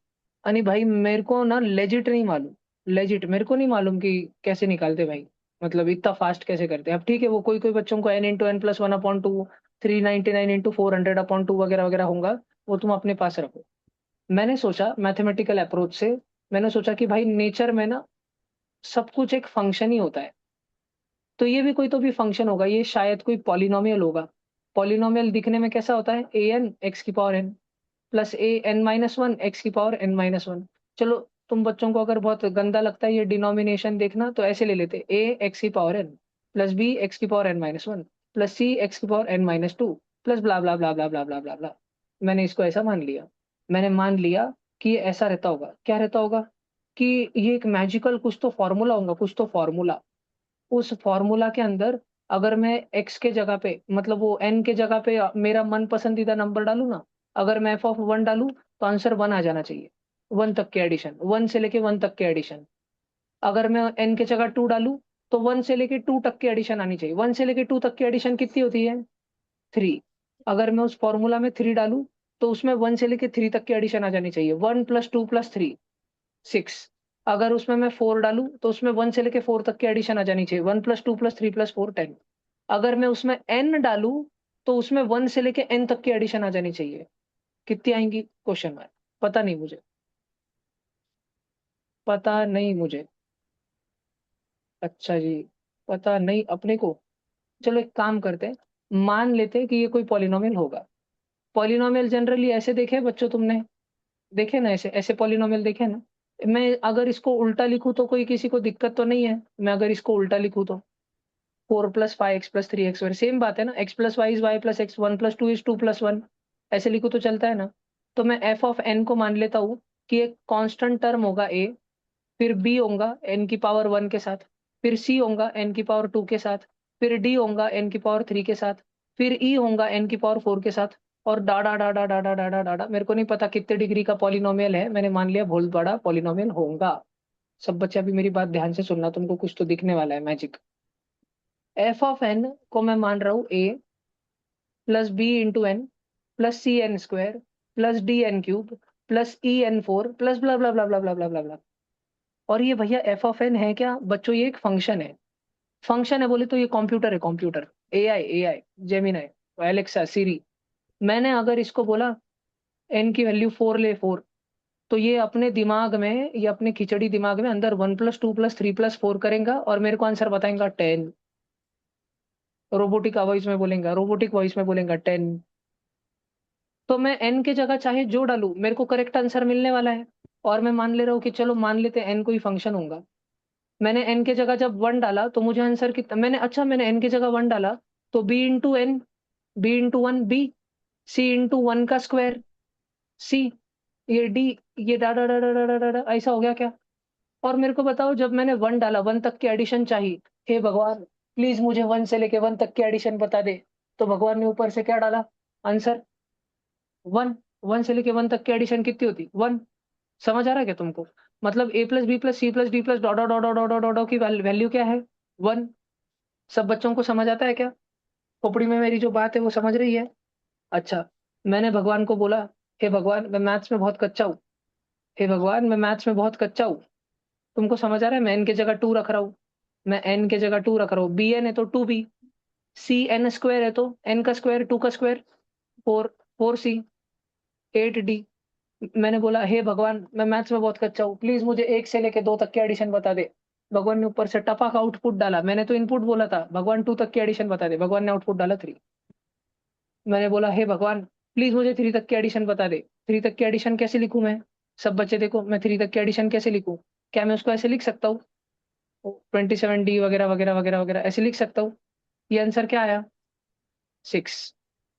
अनी भाई मेरे को ना लेजिट नहीं मालूम, लेजिट मेरे को नहीं मालूम कि कैसे निकालते भाई, मतलब इतना फास्ट कैसे करते हैं। अब ठीक है, वो कोई कोई बच्चों को n × n + 1/2, 399 × 400/2 वगैरह वगैरह होगा, वो तुम अपने पास रखो। मैंने सोचा मैथमेटिकल अप्रोच से, मैंने सोचा कि भाई नेचर में ना सब कुछ एक फंक्शन ही होता है, तो ये भी कोई तो भी फंक्शन होगा, ये शायद कोई पॉलिनोमियल होगा। पॉलिनोमियल दिखने में कैसा होता है? an x⁻n plus an−1 x⁻n−1। चलो तुम बच्चों को अगर बहुत गंदा लगता है ये डिनोमिनेशन देखना, तो ऐसे ले लेते a x⁻n plus b x⁻n−1 plus c x⁻n−2 plus blah blah blah blah blah blah blah blah. मैंने इसको ऐसा मान लिया। मैंने मान लिया कि ये ऐसा रहता होगा। क्या रहता होगा? कि ये एक मैजिकल कुछ तो फॉर्मूला होगा, कुछ तो फॉर्मूला। उस फॉर्मूला के अंदर अगर मैं x के जगह पे, मतलब वो n के जगह पे मेरा मन पसंदीदा नंबर डालूँ ना, अगर मैं f(1) डालूँ, तो आंसर 1 आ जाना चाहिए। 1 तक के एडिशन, 1 से लेके 1 तक के एडिशन। अगर मैं n के जगह 2 डालूँ, तो 1 से लेके 2 तक की एडिशन आनी चाहिए। 1 से लेके 2 तक की एडिशन कितनी होती है? 3। अगर मैं उस फॉर्मूला में 3 डालूँ, तो उसमें 1 से लेके 3 तक की एडिशन आ जानी चाहिए। 1 + 2 + 3 6। अगर उसमें मैं 4 डालूँ, तो उसमें 1 से लेके 4 तक की एडिशन आ जानी चाहिए। 1 + 2 + 3 + 4 10। अगर मैं उसमें n डालूँ, तो उसमें 1 से लेके n तक की एडिशन आ जानी चाहिए। कितनी आएँगी? Question mark. पता नहीं मुझे, पता नहीं मुझे। अच्छा जी, पता नहीं अपने को। चलो एक काम करते हैं, मान लेते हैं कि ये कोई पॉलिनोमियल होगा। पॉलिनोमियल जनरली ऐसे देखे हैं बच्चों तुमने? देखे ना ऐसे, ऐसे पॉलिनोमियल देखे ना? मैं अगर इसको उल्टा लिखूँ तो कोई किसी को दिक्कत तो नहीं है? मैं अगर इसको उल्टा लिखूँ तो? 4 + 5x + 3x सेम बात है ना? x + y is y + x, 1 + 2 is 2 + 1 ऐसे लिखूँ तो चलता है ना? तो मैं f ऑफ n को मान लेता हूँ कि एक कांस्टेंट टर्म होगा a, फिर b होगा n⁻1 के साथ, फिर c होगा n⁻2 के साथ, फिर d होगा n⁻3 के साथ, फिर e होगा n⁻4 के साथ, और डाडा डाडा डाडा डाडा डाडा, मेरे को नहीं पता कितने डिग्री का पॉलिनोमियल है, मैंने मान लिया बहुत बड़ा पॉलिनोमियल होगा। सब बच्चे अभी मेरी बात ध्यान से सुनना, तुमको कुछ तो दिखने वाला है मैजिक। एफ ऑफ एन को मैं मान रहा हूँ a plus b into n plus c n² plus d n³ plus e n4 plus blah blah blah blah blah blah blah blah. और ये भैया एफ ऑफ एन है क्या बच्चों? ये एक फंक्शन है। फंक्शन है बोले तो ये कंप्यूटर है, कंप्यूटर। एआई, जेमिनाई, एलेक्सा, सीरी। मैंने अगर इसको बोला एन की वैल्यू 4 ले 4, तो ये अपने दिमाग में, ये अपने खिचड़ी दिमाग में अंदर 1 + 2 + 3 + 4 करेगा और मेरे को आंसर बताएगा 10। रोबोटिक वॉइस में बोलेगा 10। तो मैं n के जगह चाहे जो डालूं, मेरे को करेक्ट आंसर मिलने वाला है। और मैं मान ले रहा हूँ कि चलो मान लेते हैं n कोई फंक्शन होगा। मैंने n के जगह जब 1 डाला तो मुझे आंसर कितना, मैंने n के जगह 1 डाला, तो b × 1 b, c × 1 का स्क्वायर c, ये d, ये डा डा डा डा डा डा डा डा, ऐसा हो गया क्या? और मेरे को बताओ जब मैंने 1 डाला, 1 तक की एडिशन चाहिए, हे भगवान प्लीज मुझे 1 से लेके 1 तक की एडिशन बता दे। तो भगवान ने ऊपर से क्या डाला आंसर? 1। 1 से लेके 1 तक की एडिशन कितनी होती? 1। समझ आ रहा है क्या तुमको? मतलब a plus B plus C plus D plus dot dot dot dot dot dot dot की वैल्यू क्या है? 1। सब बच्चों को समझ आता है क्या? खोपड़ी में मेरी जो बात है वो समझ रही है? अच्छा, मैंने भगवान को बोला, हे भगवान मैं मैथ्स में बहुत कच्चा हूँ। हे भगवान मैं मैथ्स में बहुत कच्चा हूँ। तुमको समझ आ रहा है? मैं n की जगह 2 रख रहा हूँ। मैं n की जगह 2 रख रहा हूँ। bn है तो 2b, cn स्क्वायर है तो n का स्क्वायर 2 का स्क्वायर 4, 4c, 8d। मैंने बोला हे भगवान मैं मैथ्स में बहुत कच्चा हूँ, प्लीज मुझे 1 से लेके 2 तक की एडिशन बता दे। भगवान ने ऊपर से टपा का आउटपुट डाला। मैंने तो इनपुट बोला था भगवान 2 तक की एडिशन बता दे, भगवान ने आउटपुट डाला 3। मैंने बोला हे भगवान प्लीज मुझे 3 तक की एडिशन बता दे। 3 तक की एडिशन कैसे लिखूं मैं? सब बच्चे देखो, मैं 3 तक की एडिशन कैसे लिखूं? क्या मैं उसको ऐसे लिख सकता हूँ 27d वगैरह वगैरह वगैरह वगैरह ऐसे लिख सकता हूँ? ये आंसर क्या आया? 6।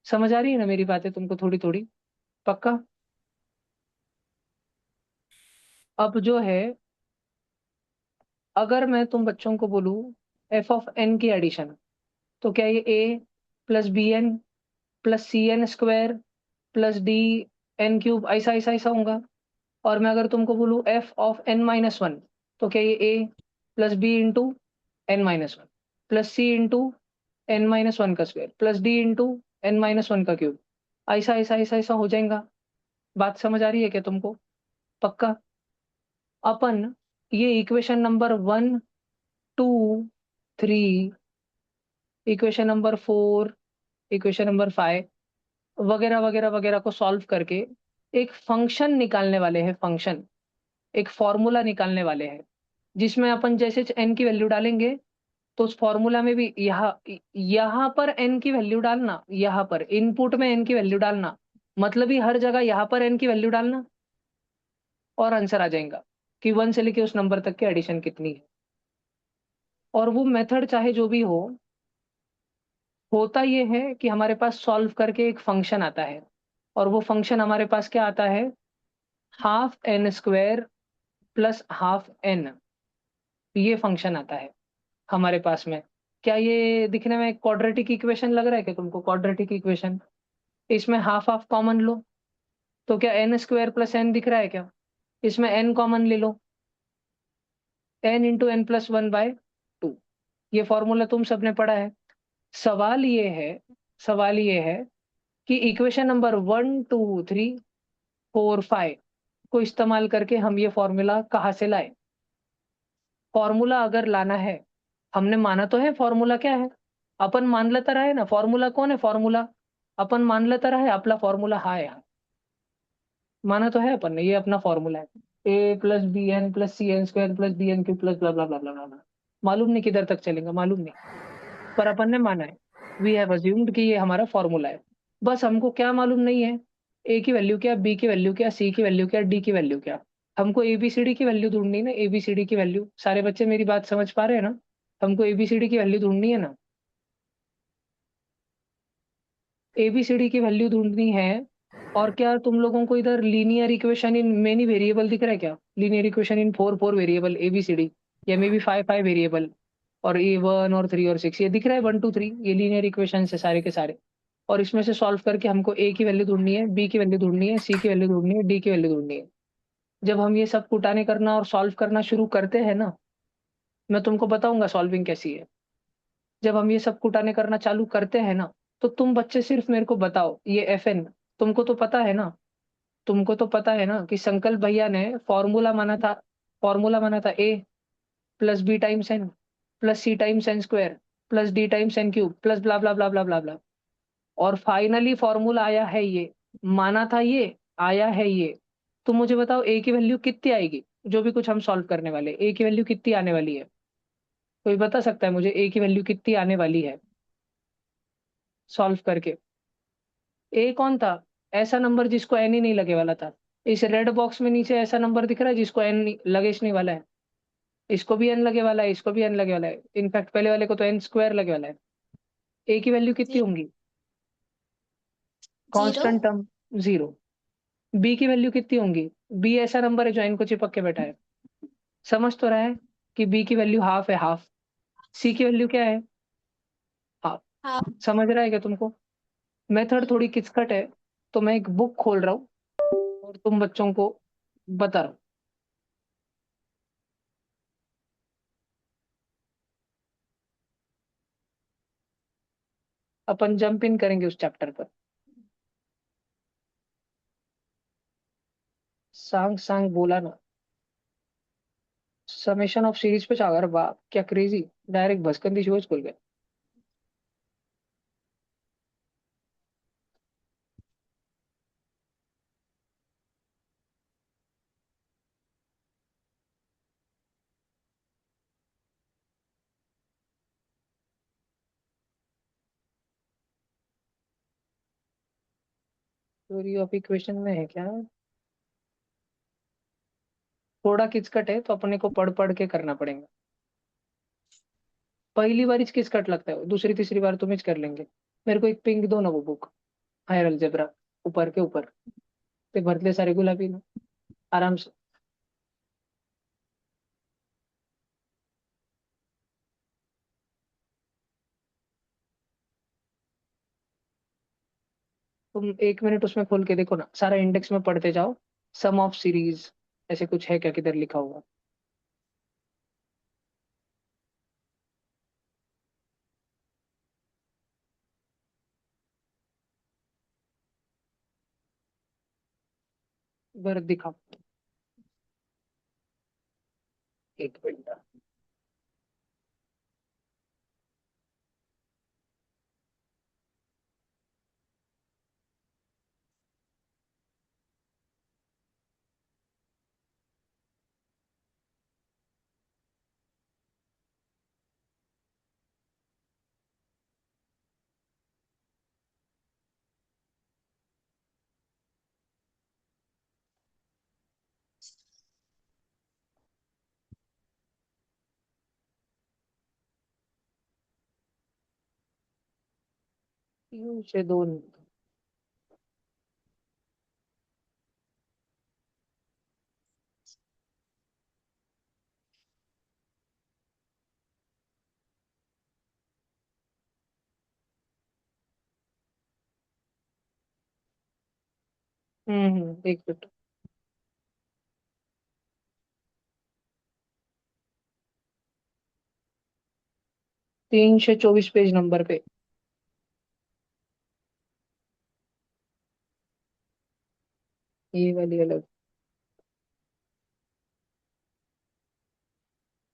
समझ आ रही है ना मेरी बातें तुमको थोड़ी थोड़ी? पक्का? अब जो है, अगर मैं तुम बच्चों को बोलूं एफ ऑफ एन की एडिशन, तो क्या ये a plus b n plus c n square plus d n cube ऐसा ऐसा ऐसा होगा? और मैं अगर तुमको बोलूं f of n minus one, तो क्या ये a plus b into n minus one plus C into n minus one का square plus D into n minus one का क्यूब ऐसा ऐसा ऐसा ऐसा हो जाएगा? बात समझ आ रही है क्या तुमको? पक्का? अपन ये equation number 1, 2, 3, equation number 4, equation number 5 वगैरह वगैरह वगैरह को सॉल्व करके एक फंक्शन निकालने वाले हैं। फंक्शन, एक फॉर्मूला निकालने वाले हैं, जिसमें अपन जैसे एन की वैल्यू डालेंगे तो उस फॉर्मूला में भी यहाँ यहाँ पर एन की वैल्यू डालना, यहाँ पर इनपुट में एन की वैल्यू डालना, मतलब ही हर जगह यहाँ पर एन की वैल्यू डालना और आंसर आ जाएगा कि 1 से लेके उस नंबर तक की एडिशन कितनी है। और वो मेथड चाहे जो भी हो, होता ये है कि हमारे पास सॉल्व करके एक फंक्शन आता है, और वो फंक्शन हमारे पास क्या आता है? Half an square plus half an, ये फंक्शन आता है हमारे पास में। क्या ये दिखने में क्वाड्रेटिक इक्वेशन लग रहा है क्या तुमको? क्वाड्रेटिक इक्वेशन, इसमें हाफ हाफ कॉमन लो, तो क्या एन स्क्वायर प्लस एन दिख रहा है क्या? इसमें एन कॉमन ले लो, n into n plus one by two. ये फॉर्मूला तुम सबने पढ़ा है। सवाल ये है, सवाल ये है कि इक्वेशन नंबर 1, 2, 3, 4, 5 को इस्तेमाल करके हम ये फॉर्मूला कहाँ से लाए? फॉर्मूला अगर लाना है, हमने माना तो है फॉर्मूला क्या है, अपन मान लेता रहे ना फॉर्मूला कौन है? फॉर्मूला अपन मान लेता रहे, आपला फॉर्मूला हा है, माना तो है अपन ने ये अपना फॉर्मूला है। A plus b n plus c n square plus b n cube plus blah blah blah blah blah. मालूम नहीं किधर तक चलेगा, मालूम नहीं, पर अपन ने माना है। वी हैव अज्यूम्ड कि ये हमारा फॉर्मूला है। बस हमको क्या मालूम नहीं है? ए की वैल्यू क्या, बी की वैल्यू क्या, सी की वैल्यू क्या, डी की वैल्यू क्या। हमको एबीसीडी की वैल्यू ढूंढनी है ना, एबीसीडी की वैल्यू। सारे बच्चे मेरी बात समझ पा रहे हैं ना? हमको एबीसीडी की वैल्यू ढूंढनी है ना, एबीसीडी की वैल्यू ढूंढनी है। और क्या तुम लोगों को इधर linear equation in many variable दिख रहा है क्या? Linear equation in 4 variable ABCD, या मे बी 5 वेरिएबल, और A1 और 3 और 6 ये दिख रहा है, 1, 2, 3 ये लीनियर इक्वेशन है सारे के सारे। और इसमें से सॉल्व करके हमको ए की वैल्यू ढूंढनी है, बी की वैल्यू ढूंढनी है, सी की वैल्यू ढूंढनी है, डी की वैल्यू ढूंढनी है। जब हम ये सब कुटाने करना और सॉल्व करना शुरू करते हैं ना, मैं तुमको बताऊंगा सॉल्विंग कैसी है। जब हम ये सब कुटाने करना चालू करते हैं ना, तो तुम बच्चे सिर्फ मेरे को बताओ ये एफ एन, तुमको तो पता है ना, तुमको तो पता है ना कि संकल्प भैया ने फॉर्मूला माना था, फॉर्मूला माना था a plus b times n plus c times n square plus d times n cube plus blah blah blah blah blah blah. और फाइनली फॉर्मूला आया है ये, माना था ये, आया है ये। तुम मुझे बताओ ए की वैल्यू कितनी आएगी? जो भी कुछ हम सॉल्व करने वाले, ए की वैल्यू कितनी आने वाली है? कोई बता सकता है मुझे ए की वैल्यू कितनी आने वाली है सॉल्व करके? ए कौन था? ऐसा नंबर जिसको एन ही नहीं लगे वाला था। इस रेड बॉक्स में नीचे ऐसा नंबर दिख रहा है जिसको एन लगेज नहीं वाला है। इसको भी एन लगे वाला है, इसको भी एन लगे वाला है, इनफैक्ट पहले वाले को तो एन स्क्वायर लगे वाला है। ए की वैल्यू कितनी जी, होंगी? 0। Constant term, 0। बी की वैल्यू कितनी होंगी? बी ऐसा नंबर है जो एन को चिपक के बैठा है। समझ तो रहा है कि बी की वैल्यू हाफ है, हाफ। सी की वैल्यू क्या है? हाँ। समझ रहा है क्या तुमको? मेथड थोड़ी किचकट है, तो मैं एक बुक खोल रहा हूँ और तुम बच्चों को बता रहा हूँ। अपन जंप इन करेंगे उस चैप्टर पर। सांग सांग बोला ना, समेशन ऑफ सीरीज पे चावर वाह क्या क्रेजी, डायरेक्ट भस्कंदी शोज खुल गए। थ्योरी ऑफ इक्वेशन में है क्या? थोड़ा किचकट है तो अपने को पढ़ पढ़ के करना पड़ेगा। पहली बार ही किचकट लगता है, दूसरी तीसरी बार तुम ही कर लेंगे। मेरे को एक पिंक दो ना वो बुक, हायर अलजेब्रा, ऊपर के ऊपर पे भरले सारे गुलाबी ना, आराम से। तुम 1 मिनट उसमें खोल के देखो ना, सारा इंडेक्स में पढ़ते जाओ। सम ऑफ सीरीज ऐसे कुछ है क्या, किधर लिखा हुआ? इधर दिखाओ। 1 मिनट। 3 से 2। हम्म, 1 मिनट। 324 पेज नंबर पे। ये वाली अलग।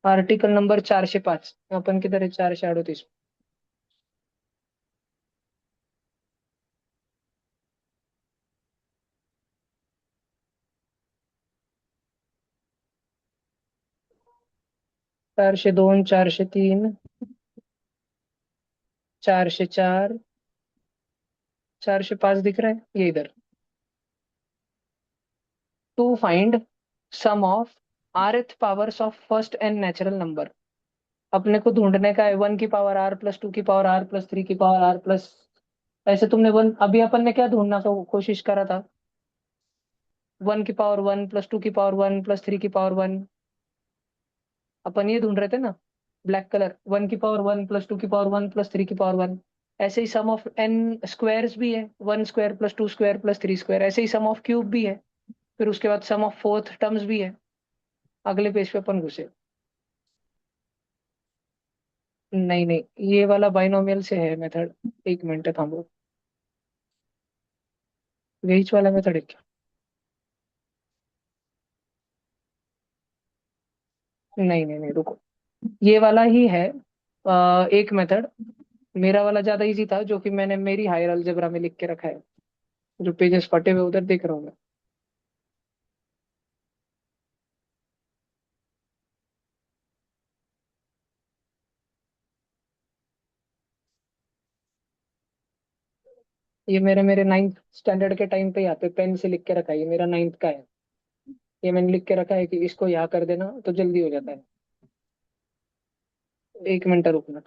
आर्टिकल नंबर 405, अपन किधर है? 438। 402, 403, 404, 405 दिख रहा है ये इधर। To find sum of rth powers of first n natural number. अपने को ढूंढने का है 1 की पावर r+2 की पावर r+3 की पावर r+। ऐसे तुमने वन, अभी अपन ने क्या ढूंढना का कोशिश करा था? 1 की पावर 1 +2 की पावर 1 +3 की पावर 1। अपन ये ढूंढ रहे थे ना, ब्लैक कलर। 1 की पावर 1 +2 की पावर 1 +3 की पावर 1। ऐसे ही सम ऑफ एन स्क्वायर्स भी है, 1 स्क्वायर +2 स्क्वायर +3 स्क्वायर। ऐसे ही सम ऑफ क्यूब भी है। फिर उसके बाद सम ऑफ फोर्थ टर्म्स भी है। अगले पेज पे अपन घुसे। नहीं नहीं, ये वाला बाइनोमियल से है मेथड। 1 मिनट थांबो। वेज वाला मेथड है क्या? नहीं नहीं नहीं, रुको। ये वाला ही है। एक मेथड। मेरा वाला ज्यादा इजी था, जो कि मैंने मेरी हायर अलजेब्रा में लिख के रखा है। जो पेजेस फटे हुए उधर देख रहा हूँ मैं। ये मेरे मेरे 9th स्टैंडर्ड के टाइम पे यहाँ पे पेन से लिख के रखा है, ये मेरा 9th का है। ये मैंने लिख के रखा है कि इसको यहाँ कर देना तो जल्दी हो जाता है। 1 मिनट रुकना।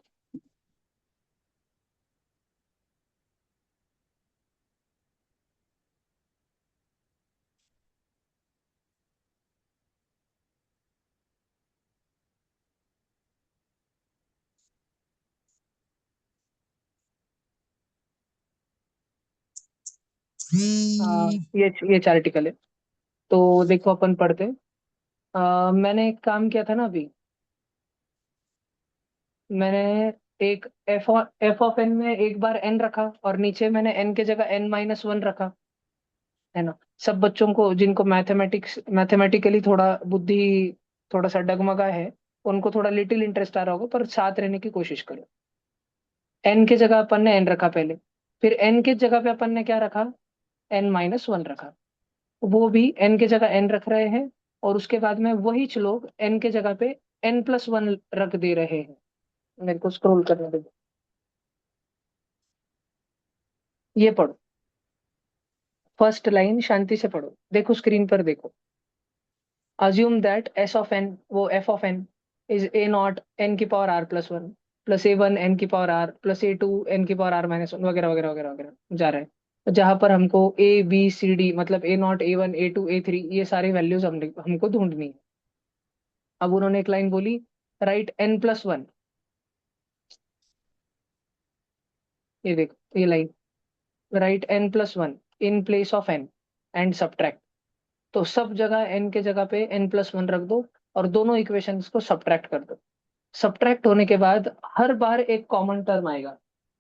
ये आर्टिकल है। तो देखो अपन पढ़ते हैं। मैंने एक काम किया था ना अभी। मैंने एक एफ ऑफ एन में एक बार एन रखा और नीचे मैंने एन के जगह n-1 रखा, है ना। सब बच्चों को जिनको मैथमेटिकली थोड़ा बुद्धि थोड़ा सा डगमगा है, उनको थोड़ा लिटिल इंटरेस्ट आ रहा होगा, पर साथ रहने की कोशिश करो। एन के जगह अपन ने एन रखा पहले, फिर एन के जगह पे अपन ने क्या रखा, n-1 रखा। वो भी एन के जगह एन रख रहे हैं, और उसके बाद में वही लोग एन के जगह पे n+1 रख दे रहे हैं। मेरे को स्क्रॉल करने दो। ये पढ़ो, फर्स्ट लाइन शांति से पढ़ो, देखो स्क्रीन पर देखो। Assume that S of n, वो f of n is a not n की power r plus one plus a one n की power r plus a two n की पावर आर-1 वगैरह वगैरह वगैरह वगैरह जा रहा है, जहां पर हमको ए बी सी डी मतलब a not a one a two a three ये सारी वैल्यूज हमको ढूंढनी है। अब उन्होंने एक लाइन बोली, राइट n+1। ये देखो ये line, right n+1 in place of n and subtract. तो सब जगह n के जगह पे n+1 रख दो और दोनों इक्वेशंस को सब्ट्रैक्ट कर दो। सब्ट्रैक्ट होने के बाद हर बार एक कॉमन टर्म आएगा,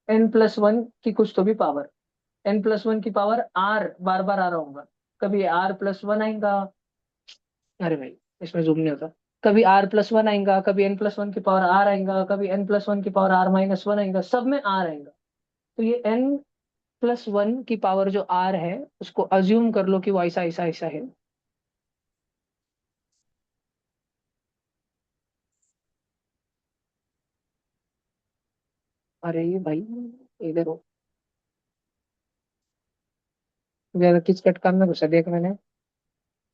n+1 की कुछ तो भी पावर, n+1 की पावर r बार बार आ रहा होगा। कभी r+1 आएगा, अरे भाई इसमें जूम नहीं होता। कभी r+1 आएगा, कभी n+1 की पावर r आएगा, कभी n+1 की पावर r-1 आएगा, सब में r आएगा। तो ये n+1 की पावर जो r है, उसको अज्यूम कर लो कि वो ऐसा ऐसा ऐसा है। अरे भाई इधर हो, ज्यादा किचकट काम में घुसा देख मैंने।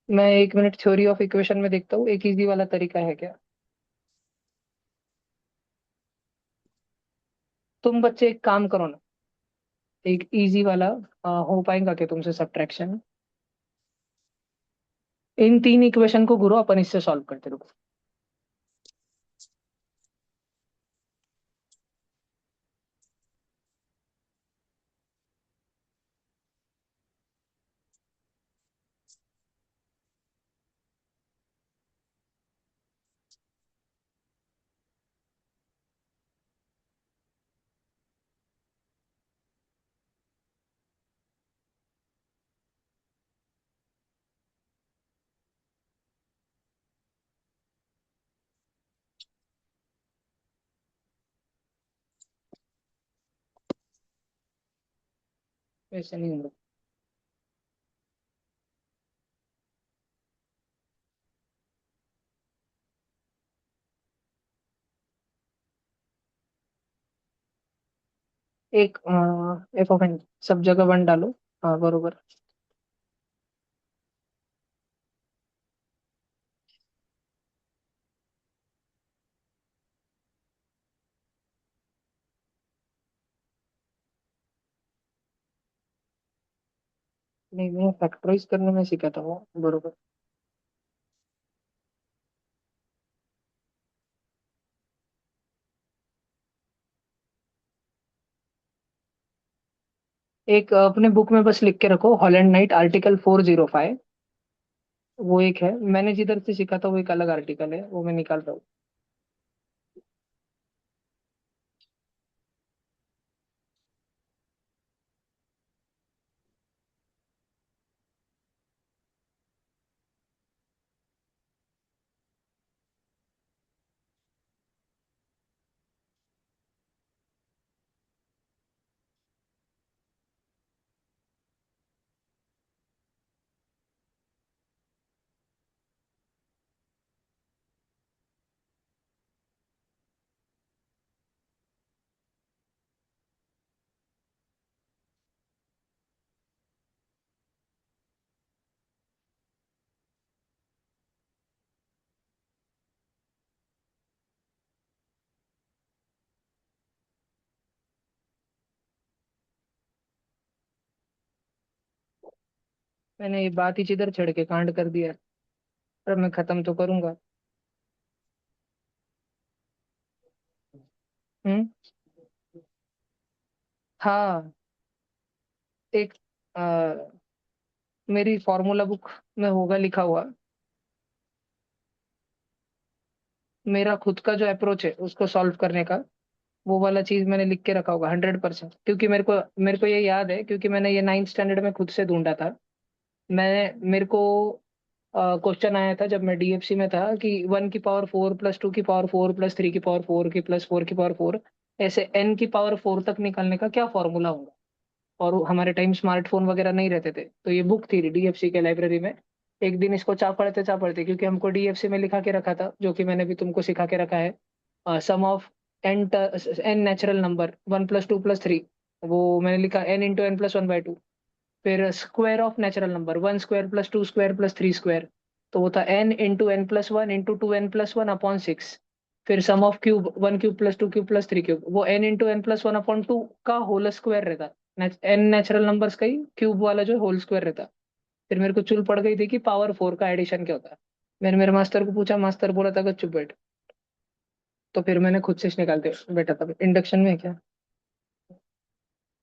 मैं 1 मिनट थ्योरी ऑफ इक्वेशन में देखता हूँ एक इजी वाला तरीका है क्या। तुम बच्चे एक काम करो ना, एक इजी वाला हो पाएगा क्या तुमसे सब्ट्रैक्शन। इन तीन इक्वेशन को घुरो, अपन इससे सॉल्व करते रहो। ऐसे नहीं होगा। एक एफ ऑफ एन सब जगह वन डालो। हाँ बरोबर। नहीं मैं फैक्टराइज करने में सीखा था वो बरोबर। एक अपने बुक में बस लिख के रखो, हॉलैंड नाइट आर्टिकल 405। वो एक है, मैंने जिधर से सीखा था वो एक अलग आर्टिकल है, वो मैं निकाल रहा हूँ। मैंने ये बात ही जिधर छड़ के कांड कर दिया, पर मैं खत्म तो करूंगा। हम्म। हाँ। एक मेरी फॉर्मूला बुक में होगा लिखा हुआ, मेरा खुद का जो अप्रोच है उसको सॉल्व करने का, वो वाला चीज मैंने लिख के रखा होगा 100%। क्योंकि मेरे को ये याद है, क्योंकि मैंने ये 9th स्टैंडर्ड में खुद से ढूंढा था। मेरे को क्वेश्चन आया था जब मैं डीएफसी में था कि 1 की पावर 4 प्लस 2 की पावर 4 प्लस 3 की पावर 4 की प्लस 4 की पावर 4, ऐसे n की पावर 4 तक निकालने का क्या फॉर्मूला होगा। और हमारे टाइम स्मार्टफोन वगैरह नहीं रहते थे, तो ये बुक थी डीएफसी के लाइब्रेरी में। एक दिन इसको चापड़ते क्योंकि हमको डीएफसी में लिखा के रखा था, जो कि मैंने भी तुमको सिखा के रखा है, sum of n natural number 1 plus 2 plus 3। वो मैंने लिखा n × n+1/2। फिर square of natural number 1 square plus 2 square plus 3 square, तो वो था n × n+1 × 2n+1/6। फिर sum of cube 1 cube plus 2 cube plus 3 cube, वो n × n+1/2 का होल स्क्वायर रहता। एन नेचुरल नंबर्स का ही क्यूब वाला जो होल स्क्वायर रहता। फिर मेरे को चुल पड़ गई थी कि पावर 4 का एडिशन क्या होता है। मैंने मेरे मास्टर को पूछा, मास्टर बोला था कि चुप बैठ। तो फिर मैंने खुद से निकाल दिया, बैठा था इंडक्शन में क्या।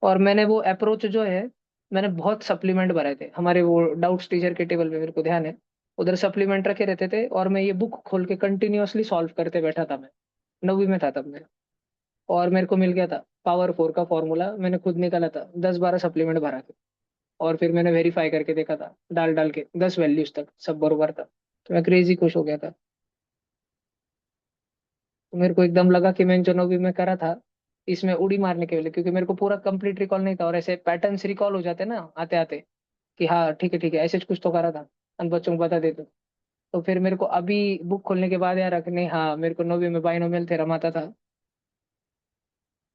और मैंने वो अप्रोच जो है, मैंने बहुत सप्लीमेंट भरे थे हमारे वो डाउट्स टीचर के टेबल पे, मेरे को ध्यान है। उधर सप्लीमेंट रखे रहते थे और मैं ये बुक खोल के कंटिन्यूअसली सॉल्व करते बैठा था मैं। 9वीं में था तब मैं। और मेरे को मिल गया था पावर 4 का फॉर्मूला, मैंने खुद निकाला था, 10-12 सप्लीमेंट भरा थे। और फिर मैंने वेरीफाई करके देखा था, डाल डाल के 10 वैल्यूज तक सब बरोबर था। तो मैं क्रेजी खुश हो गया था। तो मेरे को एकदम लगा कि मैंने जो 9वीं में करा था, इसमें उड़ी मारने के लिए, क्योंकि मेरे को पूरा कंप्लीट रिकॉल नहीं था, और ऐसे पैटर्न्स रिकॉल हो जाते ना आते आते, कि हाँ ठीक है ऐसे कुछ तो करा था, हम बच्चों को बता देते। तो फिर मेरे को अभी बुक खोलने के बाद यार रखने, हाँ मेरे को 9वीं में बाइनोमियल थ्योरम आता था।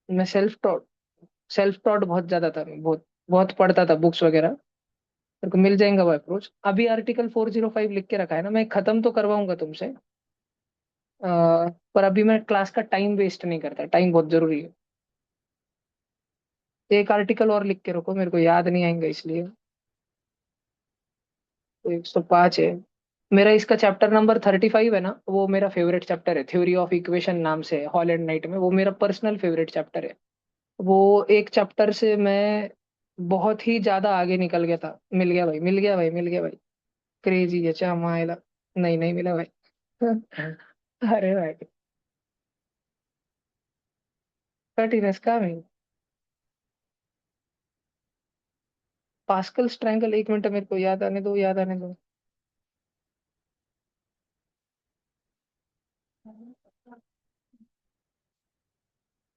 मैं सेल्फ टॉट बहुत ज्यादा था, मैं बहुत बहुत पढ़ता था बुक्स वगैरह। मेरे को मिल जाएगा वो अप्रोच। अभी आर्टिकल 405 लिख के रखा है ना, मैं खत्म तो करवाऊंगा तुमसे। अ, पर अभी मैं क्लास का टाइम वेस्ट नहीं करता, टाइम बहुत जरूरी है। एक आर्टिकल और लिख के रखो, मेरे को याद नहीं आएंगे इसलिए। तो 105 है मेरा, इसका चैप्टर नंबर 35 है ना, वो मेरा फेवरेट चैप्टर है, थ्योरी ऑफ इक्वेशन नाम से है, हॉल एंड नाइट में, वो मेरा पर्सनल फेवरेट चैप्टर है। वो एक चैप्टर से मैं बहुत ही ज्यादा आगे निकल गया था। मिल गया भाई, मिल गया भाई, मिल गया भाई। क्रेजी है चामाइला। नहीं नहीं मिला भाई। अरे भाई, कठिन का भाई। पास्कल ट्रायंगल, 1 मिनट मेरे को याद आने दो, याद आने दो।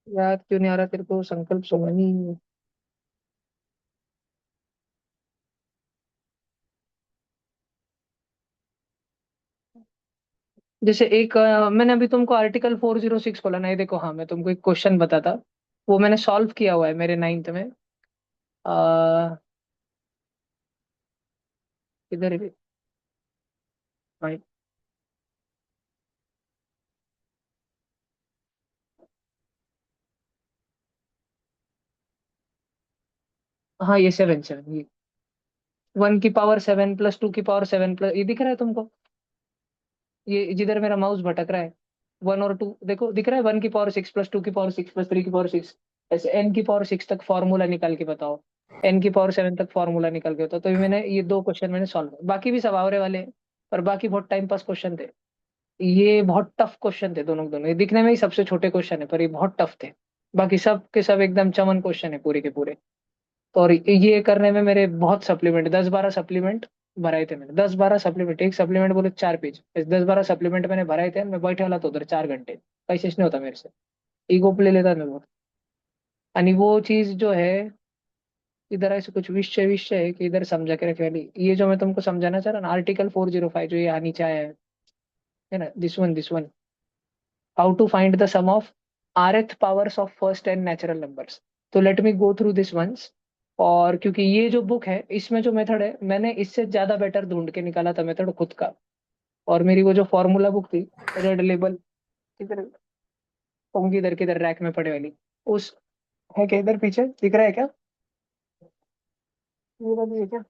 याद क्यों नहीं आ रहा तेरे को, संकल्प सोमनी। जैसे एक मैंने अभी तुमको आर्टिकल 406 खोला ना, ये देखो, हाँ मैं तुमको एक क्वेश्चन बताता। वो मैंने सॉल्व किया हुआ है मेरे 9th में। आ, इधर भी भाई। हाँ ये 7 7, ये 1 की पावर 7 प्लस 2 की पावर 7 प्लस, ये दिख रहा है तुमको? ये जिधर मेरा माउस भटक रहा है, 1 और 2 देखो, दिख रहा है? 1 की पावर 6 प्लस 2 की पावर 6 प्लस 3 की पावर 6, ऐसे n की पावर 6 तक फॉर्मूला निकाल के बताओ। n की पावर 7 तक फॉर्मूला निकाल के बताओ। तो मैंने ये 2 क्वेश्चन मैंने सॉल्व, बाकी भी सब आवरे वाले हैं, पर बाकी बहुत टाइम पास क्वेश्चन थे। ये बहुत टफ क्वेश्चन थे दोनों के दोनों, ये दिखने में ही सबसे छोटे क्वेश्चन है, पर ये बहुत टफ थे। बाकी सब के सब एकदम चमन क्वेश्चन है पूरे के पूरे। तो और ये करने में मेरे बहुत सप्लीमेंट, 10-12 सप्लीमेंट भराए थे मैंने, 10-12 सप्लीमेंट, एक सप्लीमेंट बोले 4 पेज, 10-12 सप्लीमेंट मैंने भराए थे। मैं बैठे वाला तो उधर 4 घंटे, कैसे नहीं होता मेरे से, ईगो पे ले लेता मैं बहुत। यानी वो चीज जो है, इधर ऐसे कुछ विषय विषय है कि इधर समझा के रखे वाली, ये जो मैं तुमको समझाना चाह रहा ना, आर्टिकल 405 जो ये यहाँ नीचे आया है ना, this one, how to find the sum of rth powers of first and natural numbers. तो let me go through this once. और क्योंकि ये जो बुक है, इसमें जो मेथड है, मैंने इससे ज्यादा बेटर ढूंढ के निकाला था मेथड खुद का। और मेरी वो जो फॉर्मूला बुक थी, रेड लेबल, किधर होंगी, इधर किधर रैक में पड़े वाली, उस, है क्या इधर पीछे दिख रहा है क्या? ये वाली है क्या?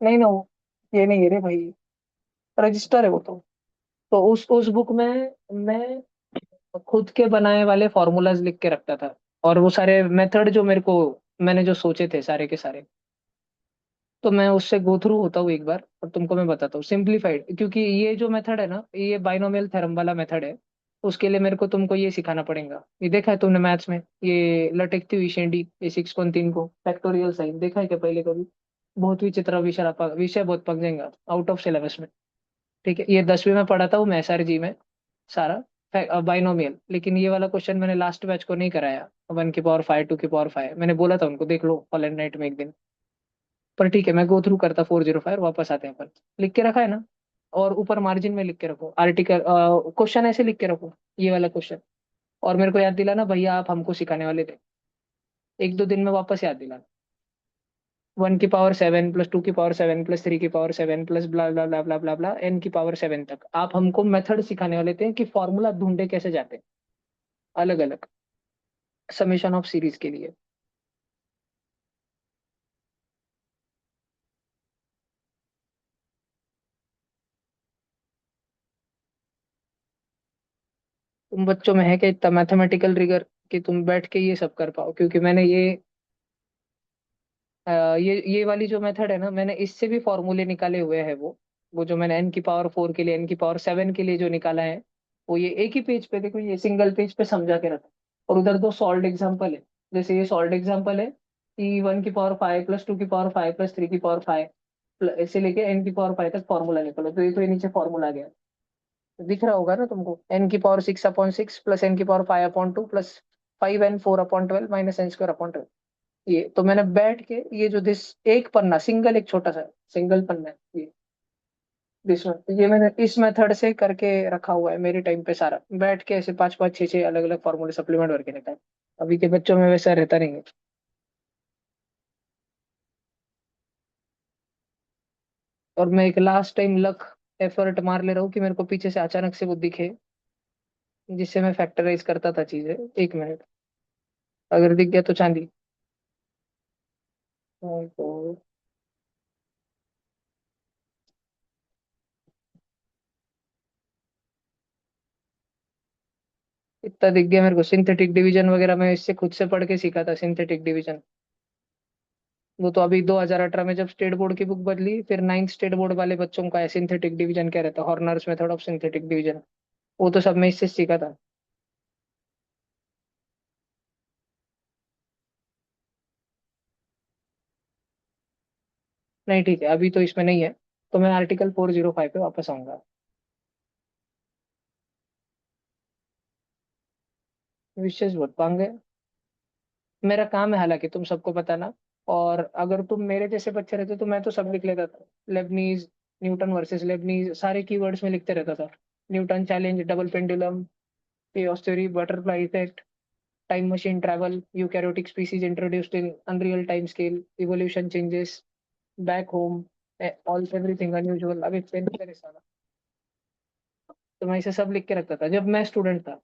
नहीं ना वो, ये नहीं है रे भाई, रजिस्टर है वो तो। उस बुक में मैं खुद के बनाए वाले फॉर्मूलाज लिख के रखता था। और वो सारे मेथड जो मेरे को, मैंने जो सोचे थे सारे के सारे, तो मैं उससे गो थ्रू होता हूँ एक बार और तुमको मैं बताता हूँ सिंप्लीफाइड, क्योंकि ये जो मेथड है ना, ये बाइनोमियल थ्योरम वाला मेथड है। उसके लिए मेरे को तुमको ये सिखाना पड़ेगा। ये देखा है तुमने मैथ्स में, ये लटकती हुई शेंडी, ये 6.3 को फैक्टोरियल साइन देखा है क्या पहले कभी? बहुत विचित्र विषय, विषय बहुत पक जाएगा आउट ऑफ सिलेबस में। ठीक है, ये 10वीं में पढ़ाता हूँ मैं SRG में सारा बाइनोमियल। लेकिन ये वाला क्वेश्चन मैंने लास्ट बैच को नहीं कराया, 1 की पावर 5 2 की पावर 5, मैंने बोला था उनको देख लो ऑल एंड नाइट में एक दिन। पर ठीक है, मैं गो थ्रू करता 405, वापस आते हैं अपन। लिख के रखा है ना? और ऊपर मार्जिन में लिख के रखो आर्टिकल, क्वेश्चन ऐसे लिख के रखो, ये वाला क्वेश्चन। और मेरे को याद दिलाना भैया, आप हमको सिखाने वाले थे। 1-2 दिन में वापस याद दिलाना। 1 की पावर 7 प्लस 2 की पावर 7 प्लस 3 की power 7 plus blah blah blah blah blah ब्ला N की पावर 7 तक आप हमको मेथड सिखाने वाले थे कि फॉर्मूला ढूंढे कैसे जाते हैं अलग अलग समेशन ऑफ सीरीज के लिए। तुम बच्चों में है क्या इतना मैथमेटिकल रिगर कि तुम बैठ के ये सब कर पाओ? क्योंकि मैंने ये वाली जो मेथड है ना, मैंने इससे भी फॉर्मूले निकाले हुए हैं। वो जो मैंने N की पावर 4 के लिए, N की पावर 7 के लिए जो निकाला है, वो ये एक ही पेज पे देखो, ये सिंगल पेज पे समझा के रखा। और उधर दो सॉल्ड एग्जाम्पल है। जैसे ये सॉल्ड एग्जाम्पल है कि 1 की पावर 5 प्लस 2 की पावर 5 प्लस 3 की पावर 5 ऐसे लेके N की पावर 5 तक फॉर्मूला निकालो। तो ये नीचे फॉर्मूला आ गया, दिख रहा होगा ना तुमको? N की पावर 6/6 प्लस N की power 5/2 plus 5N4/12 minus N² ये तो मैंने बैठ के, ये जो दिस एक पन्ना सिंगल, एक छोटा सा सिंगल पन्ना है ये, दिस ये मैंने इस मेथड से करके रखा हुआ है मेरे टाइम पे सारा, बैठ के ऐसे 5 5 6 6 अलग अलग फॉर्मूले सप्लीमेंट करके रखा है। अभी के बच्चों में वैसा रहता नहीं है। और मैं एक लास्ट टाइम लक एफर्ट मार ले रहा हूँ कि मेरे को पीछे से अचानक से वो दिखे, जिससे मैं फैक्टराइज करता था चीजें। 1 मिनट, अगर दिख गया तो चांदी। तो इतना दिख गया मेरे को, सिंथेटिक डिवीजन वगैरह मैं इससे खुद से पढ़ के सीखा था, सिंथेटिक डिवीजन। वो तो अभी 2018 में जब स्टेट बोर्ड की बुक बदली, फिर 9th स्टेट बोर्ड वाले बच्चों का है सिंथेटिक डिवीजन क्या रहता है, Horner's method of synthetic division. वो तो सब मैं इससे सीखा था। नहीं ठीक है, अभी तो इसमें नहीं है। तो मैं आर्टिकल 405 पे वापस आऊंगा। विशेष बहुत पाएंगे, मेरा काम है हालांकि तुम सबको बताना। और अगर तुम मेरे जैसे बच्चे रहते तो मैं तो सब लिख लेता था। लेबनीज, न्यूटन वर्सेस लेबनीज, सारे कीवर्ड्स में लिखते रहता था। Newton challenge, double pendulum, chaos theory, butterfly effect, time machine travel, eukaryotic species introduced in unreal time scale, evolution changes, back home, all everything unusual। अभी पेन पे सारा, तो मैं इसे सब लिख के रखता था जब मैं स्टूडेंट था।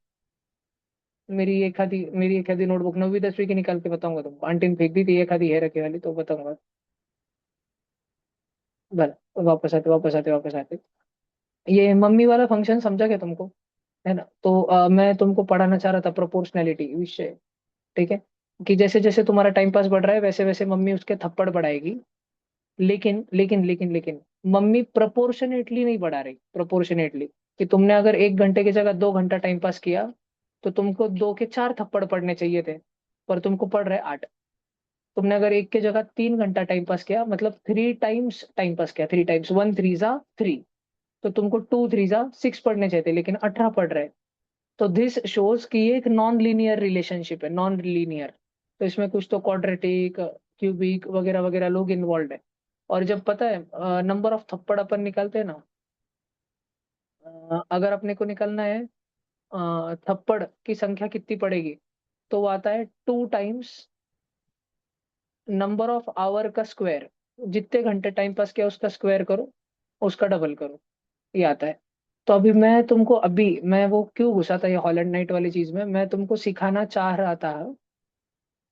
मेरी एक आधी नोटबुक 9वीं 10वीं की निकाल के बताऊंगा तुमको, आंटी ने फेंक दी थी एक आधी है रखे वाली, तो बताऊंगा। भला वापस आते वापस आते वापस आते, ये मम्मी वाला फंक्शन समझा क्या तुमको? है ना? तो मैं तुमको पढ़ाना चाह रहा था प्रोपोर्शनैलिटी विषय। ठीक है, कि जैसे जैसे तुम्हारा टाइम पास बढ़ रहा है वैसे वैसे मम्मी उसके थप्पड़ बढ़ाएगी। लेकिन मम्मी प्रोपोर्शनेटली नहीं बढ़ा रही, प्रोपोर्शनेटली। कि तुमने अगर 1 घंटे की जगह 2 घंटा टाइम पास किया, तो तुमको 2 के 4 थप्पड़ पड़ने चाहिए थे, पर तुमको पड़ रहे 8। तुमने अगर 1 की जगह 3 घंटा टाइम पास किया, मतलब 3 टाइम्स टाइम पास किया, 3 टाइम्स, 1 3 जा 3, तो तुमको 2 3 जा 6 पढ़ने चाहिए थे, लेकिन 18 पढ़ रहे। तो दिस शोज कि ये एक नॉन लीनियर रिलेशनशिप है, नॉन लीनियर। तो इसमें कुछ तो क्वाड्रेटिक, क्यूबिक वगैरह वगैरह लोग इन्वॉल्व है। और जब पता है नंबर ऑफ थप्पड़ अपन निकालते हैं ना, अगर अपने को निकालना है थप्पड़ की संख्या कितनी पड़ेगी, तो वो आता है 2 टाइम्स नंबर ऑफ आवर का स्क्वायर। जितने घंटे टाइम पास किया उसका स्क्वायर करो, उसका डबल करो, ये आता है। तो अभी मैं तुमको, अभी मैं वो क्यों घुसा था ये हॉलैंड नाइट वाली चीज में, मैं तुमको सिखाना चाह रहा था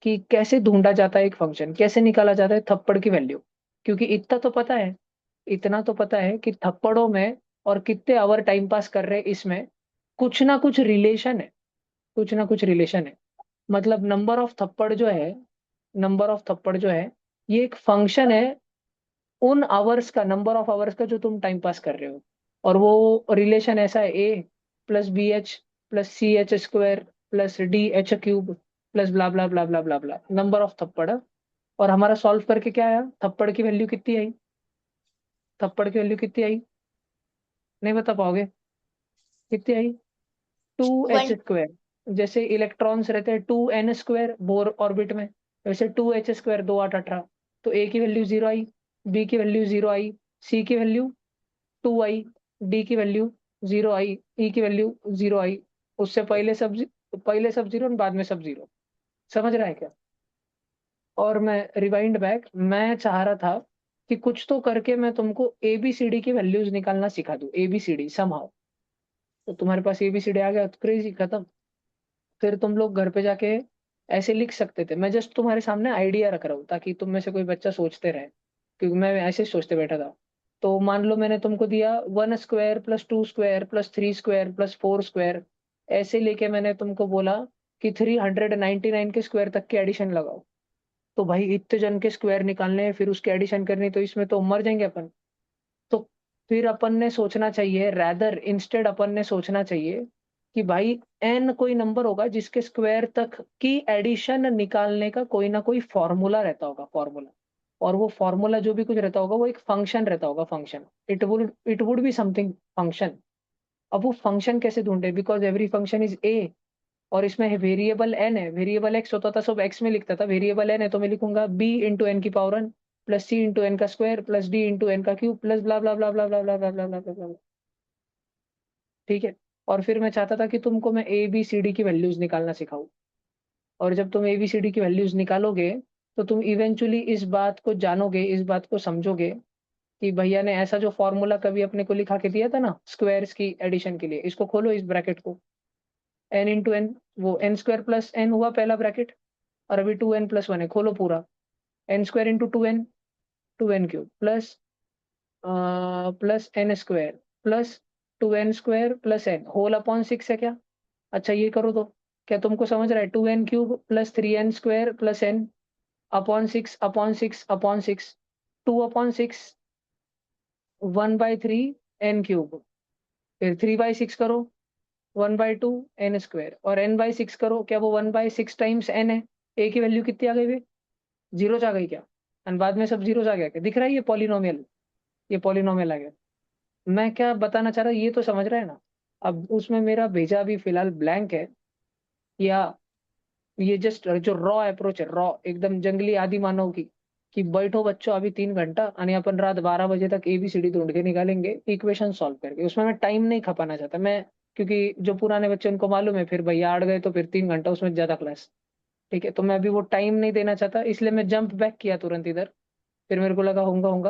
कि कैसे ढूंढा जाता है एक फंक्शन, कैसे निकाला जाता है थप्पड़ की वैल्यू। क्योंकि इतना तो पता है कि थप्पड़ों में और कितने आवर टाइम पास कर रहे हैं इसमें कुछ ना कुछ रिलेशन है, कुछ ना कुछ रिलेशन है। मतलब नंबर ऑफ थप्पड़ जो है, नंबर ऑफ थप्पड़ जो है, ये एक फंक्शन है उन आवर्स का, नंबर ऑफ आवर्स का जो तुम टाइम पास कर रहे हो। और वो रिलेशन ऐसा है, a plus b h plus c h square plus d h cube plus blah blah blah blah blah blah, number of थप्पड़। और हमारा सॉल्व करके क्या आया, थप्पड़ की वैल्यू कितनी आई, थप्पड़ की वैल्यू कितनी आई, नहीं बता पाओगे, कितनी आई, टू एच वन। स्क्वायर। जैसे इलेक्ट्रॉन्स रहते हैं 2n स्क्वायर बोर ऑर्बिट में, वैसे 2h स्क्वायर, 2 8 18। तो ए की वैल्यू 0 आई, बी की वैल्यू 0 आई, सी की वैल्यू 2 आई, डी की वैल्यू 0 आई, ई की वैल्यू 0 आई। उससे पहले सब जीरो और बाद में सब जीरो। समझ रहा है क्या? और मैं रिवाइंड बैक, मैं चाह रहा था कि कुछ तो करके मैं तुमको एबीसीडी की वैल्यूज निकालना सिखा दूं, एबीसीडी समहाउ। तो तुम्हारे पास एबीसीडी आ गया तो क्रेजी, खत्म। फिर तुम लोग घर पे जाके ऐसे लिख सकते थे, मैं जस्ट तुम्हारे सामने आइडिया रख रहा हूँ ताकि तुम में से कोई बच्चा सोचते रहे, क्योंकि मैं ऐसे ही सोचते बैठा था। तो मान लो मैंने तुमको दिया 1 square plus 2 square plus 3 square plus 4 square, ऐसे लेके मैंने तुमको बोला कि 399 के स्क्वायर तक के एडिशन लगाओ। तो भाई इतने जन के स्क्वायर निकालने हैं, फिर उसके एडिशन करनी, तो इसमें तो मर जाएंगे अपन। तो फिर अपन ने सोचना चाहिए, रैदर इंस्टेड अपन ने सोचना चाहिए कि भाई एन कोई नंबर होगा जिसके स्क्वायर तक की एडिशन निकालने का कोई ना कोई फॉर्मूला रहता होगा, फॉर्मूला। और वो फॉर्मूला जो भी कुछ रहता होगा वो एक फंक्शन रहता होगा, function. It would be something function. अब वो फंक्शन कैसे ढूंढे, because every function is a, और इसमें वेरिएबल एन है, वेरिएबल एक्स होता था सब एक्स में लिखता था, वेरिएबल एन है तो मैं लिखूंगा बी इंटू एन की पावर वन प्लस सी इंटू एन का square plus D into n का cube plus blah blah blah blah blah blah blah blah blah blah blah. ठीक है। और फिर मैं चाहता था कि तुमको मैं ए बी सी डी की वैल्यूज निकालना सिखाऊं। और जब तुम ए बी सी डी की वैल्यूज निकालोगे तो तुम इवेंचुअली इस बात को जानोगे, इस बात को समझोगे कि भैया ने ऐसा जो फॉर्मूला कभी अपने को लिखा के दिया था ना स्क्वायर्स की एडिशन के लिए, इसको खोलो इस ब्रैकेट को, एन इंटू एन, वो एन स्क्वायर प्लस एन हुआ पहला ब्रैकेट, और अभी 2n+1 है, खोलो पूरा, n square into 2n, 2n³ plus plus n square plus 2n² plus n whole upon 6 है क्या? अच्छा ये करो तो, क्या तुमको समझ रहा है, 2n³ plus 3n² plus n upon 6 upon 6 upon 6, 2/6, 1/3 n³, फिर 3/6 करो, 1/2 n² और n/6 करो, क्या वो 1/6 टाइम्स n है? ए की वैल्यू कितनी आ गई वे, जीरो आ गई क्या? और बाद में सब जीरो आ गया क्या, दिख रहा है ये पॉलिनोमियल, ये पॉलिनोमियल आ गया। मैं क्या बताना चाह रहा हूँ ये तो समझ रहा है ना? अब उसमें मेरा भेजा अभी फिलहाल ब्लैंक है, या ये जस्ट जो रॉ अप्रोच है, रॉ एकदम जंगली आदि मानव की, कि बैठो बच्चों अभी 3 घंटा और अपन रात 12 बजे तक एबीसीडी ढूंढ के निकालेंगे इक्वेशन सॉल्व करके। उसमें मैं टाइम नहीं खपाना चाहता मैं, क्योंकि जो पुराने बच्चे उनको मालूम है फिर भैया आड़ गए तो फिर 3 घंटा उसमें ज्यादा क्लास। ठीक है, तो मैं अभी वो टाइम नहीं देना चाहता, इसलिए मैं जंप बैक किया तुरंत इधर। फिर मेरे को लगा होऊंगा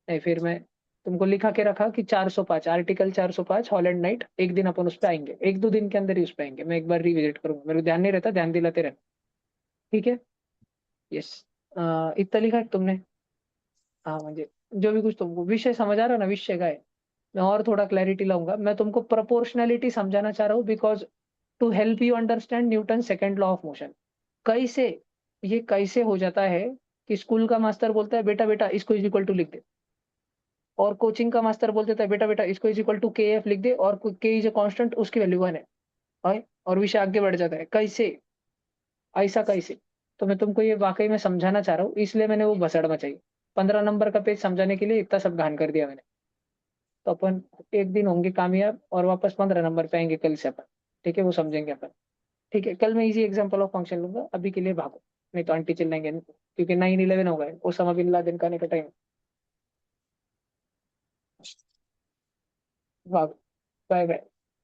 नहीं, फिर मैं तुमको लिखा के रखा कि 405, आर्टिकल 405 हॉलैंड नाइट, एक दिन अपन उस पर आएंगे, 1-2 दिन के अंदर ही उस पर आएंगे, मैं एक बार रिविजिट करूंगा, मेरे को ध्यान नहीं रहता, ध्यान दिलाते रहना। ठीक है। यस। इतना लिखा है तुमने? हाँ म्हणजे जो भी कुछ तुमको विषय समझ आ रहा है ना, विषय का है। मैं और थोड़ा क्लैरिटी लाऊंगा, मैं तुमको प्रोपोर्शनैलिटी समझाना चाह रहा हूँ, because to help you understand Newton second law of motion. कैसे, ये कैसे हो जाता है कि स्कूल का मास्टर बोलता है बेटा बेटा इसको इज इक्वल टू लिख दे, और कोचिंग का मास्टर बोल देता है बेटा बेटा इसको इज इक्वल टू के एफ लिख दे, और के इज ए कांस्टेंट उसकी वैल्यू 1 है, right? और विषय आगे बढ़ जाता है, कैसे, ऐसा कैसे? तो मैं तुमको ये वाकई में समझाना चाह रहा हूँ, इसलिए मैंने वो भसड़ मचाई, 15 नंबर का पेज समझाने के लिए इतना सब घान कर दिया मैंने। तो अपन एक दिन होंगे कामयाब और वापस 15 नंबर पे आएंगे कल से अपन। ठीक है, वो समझेंगे अपन। ठीक है, कल मैं इजी एग्जांपल ऑफ फंक्शन लूंगा, अभी के लिए भागो, नहीं तो आंटी चिल्लाएंगे, क्योंकि 9/11 हो गए, ओसामा बिन लादेन का आने का टाइम। भागो, बाय बाय।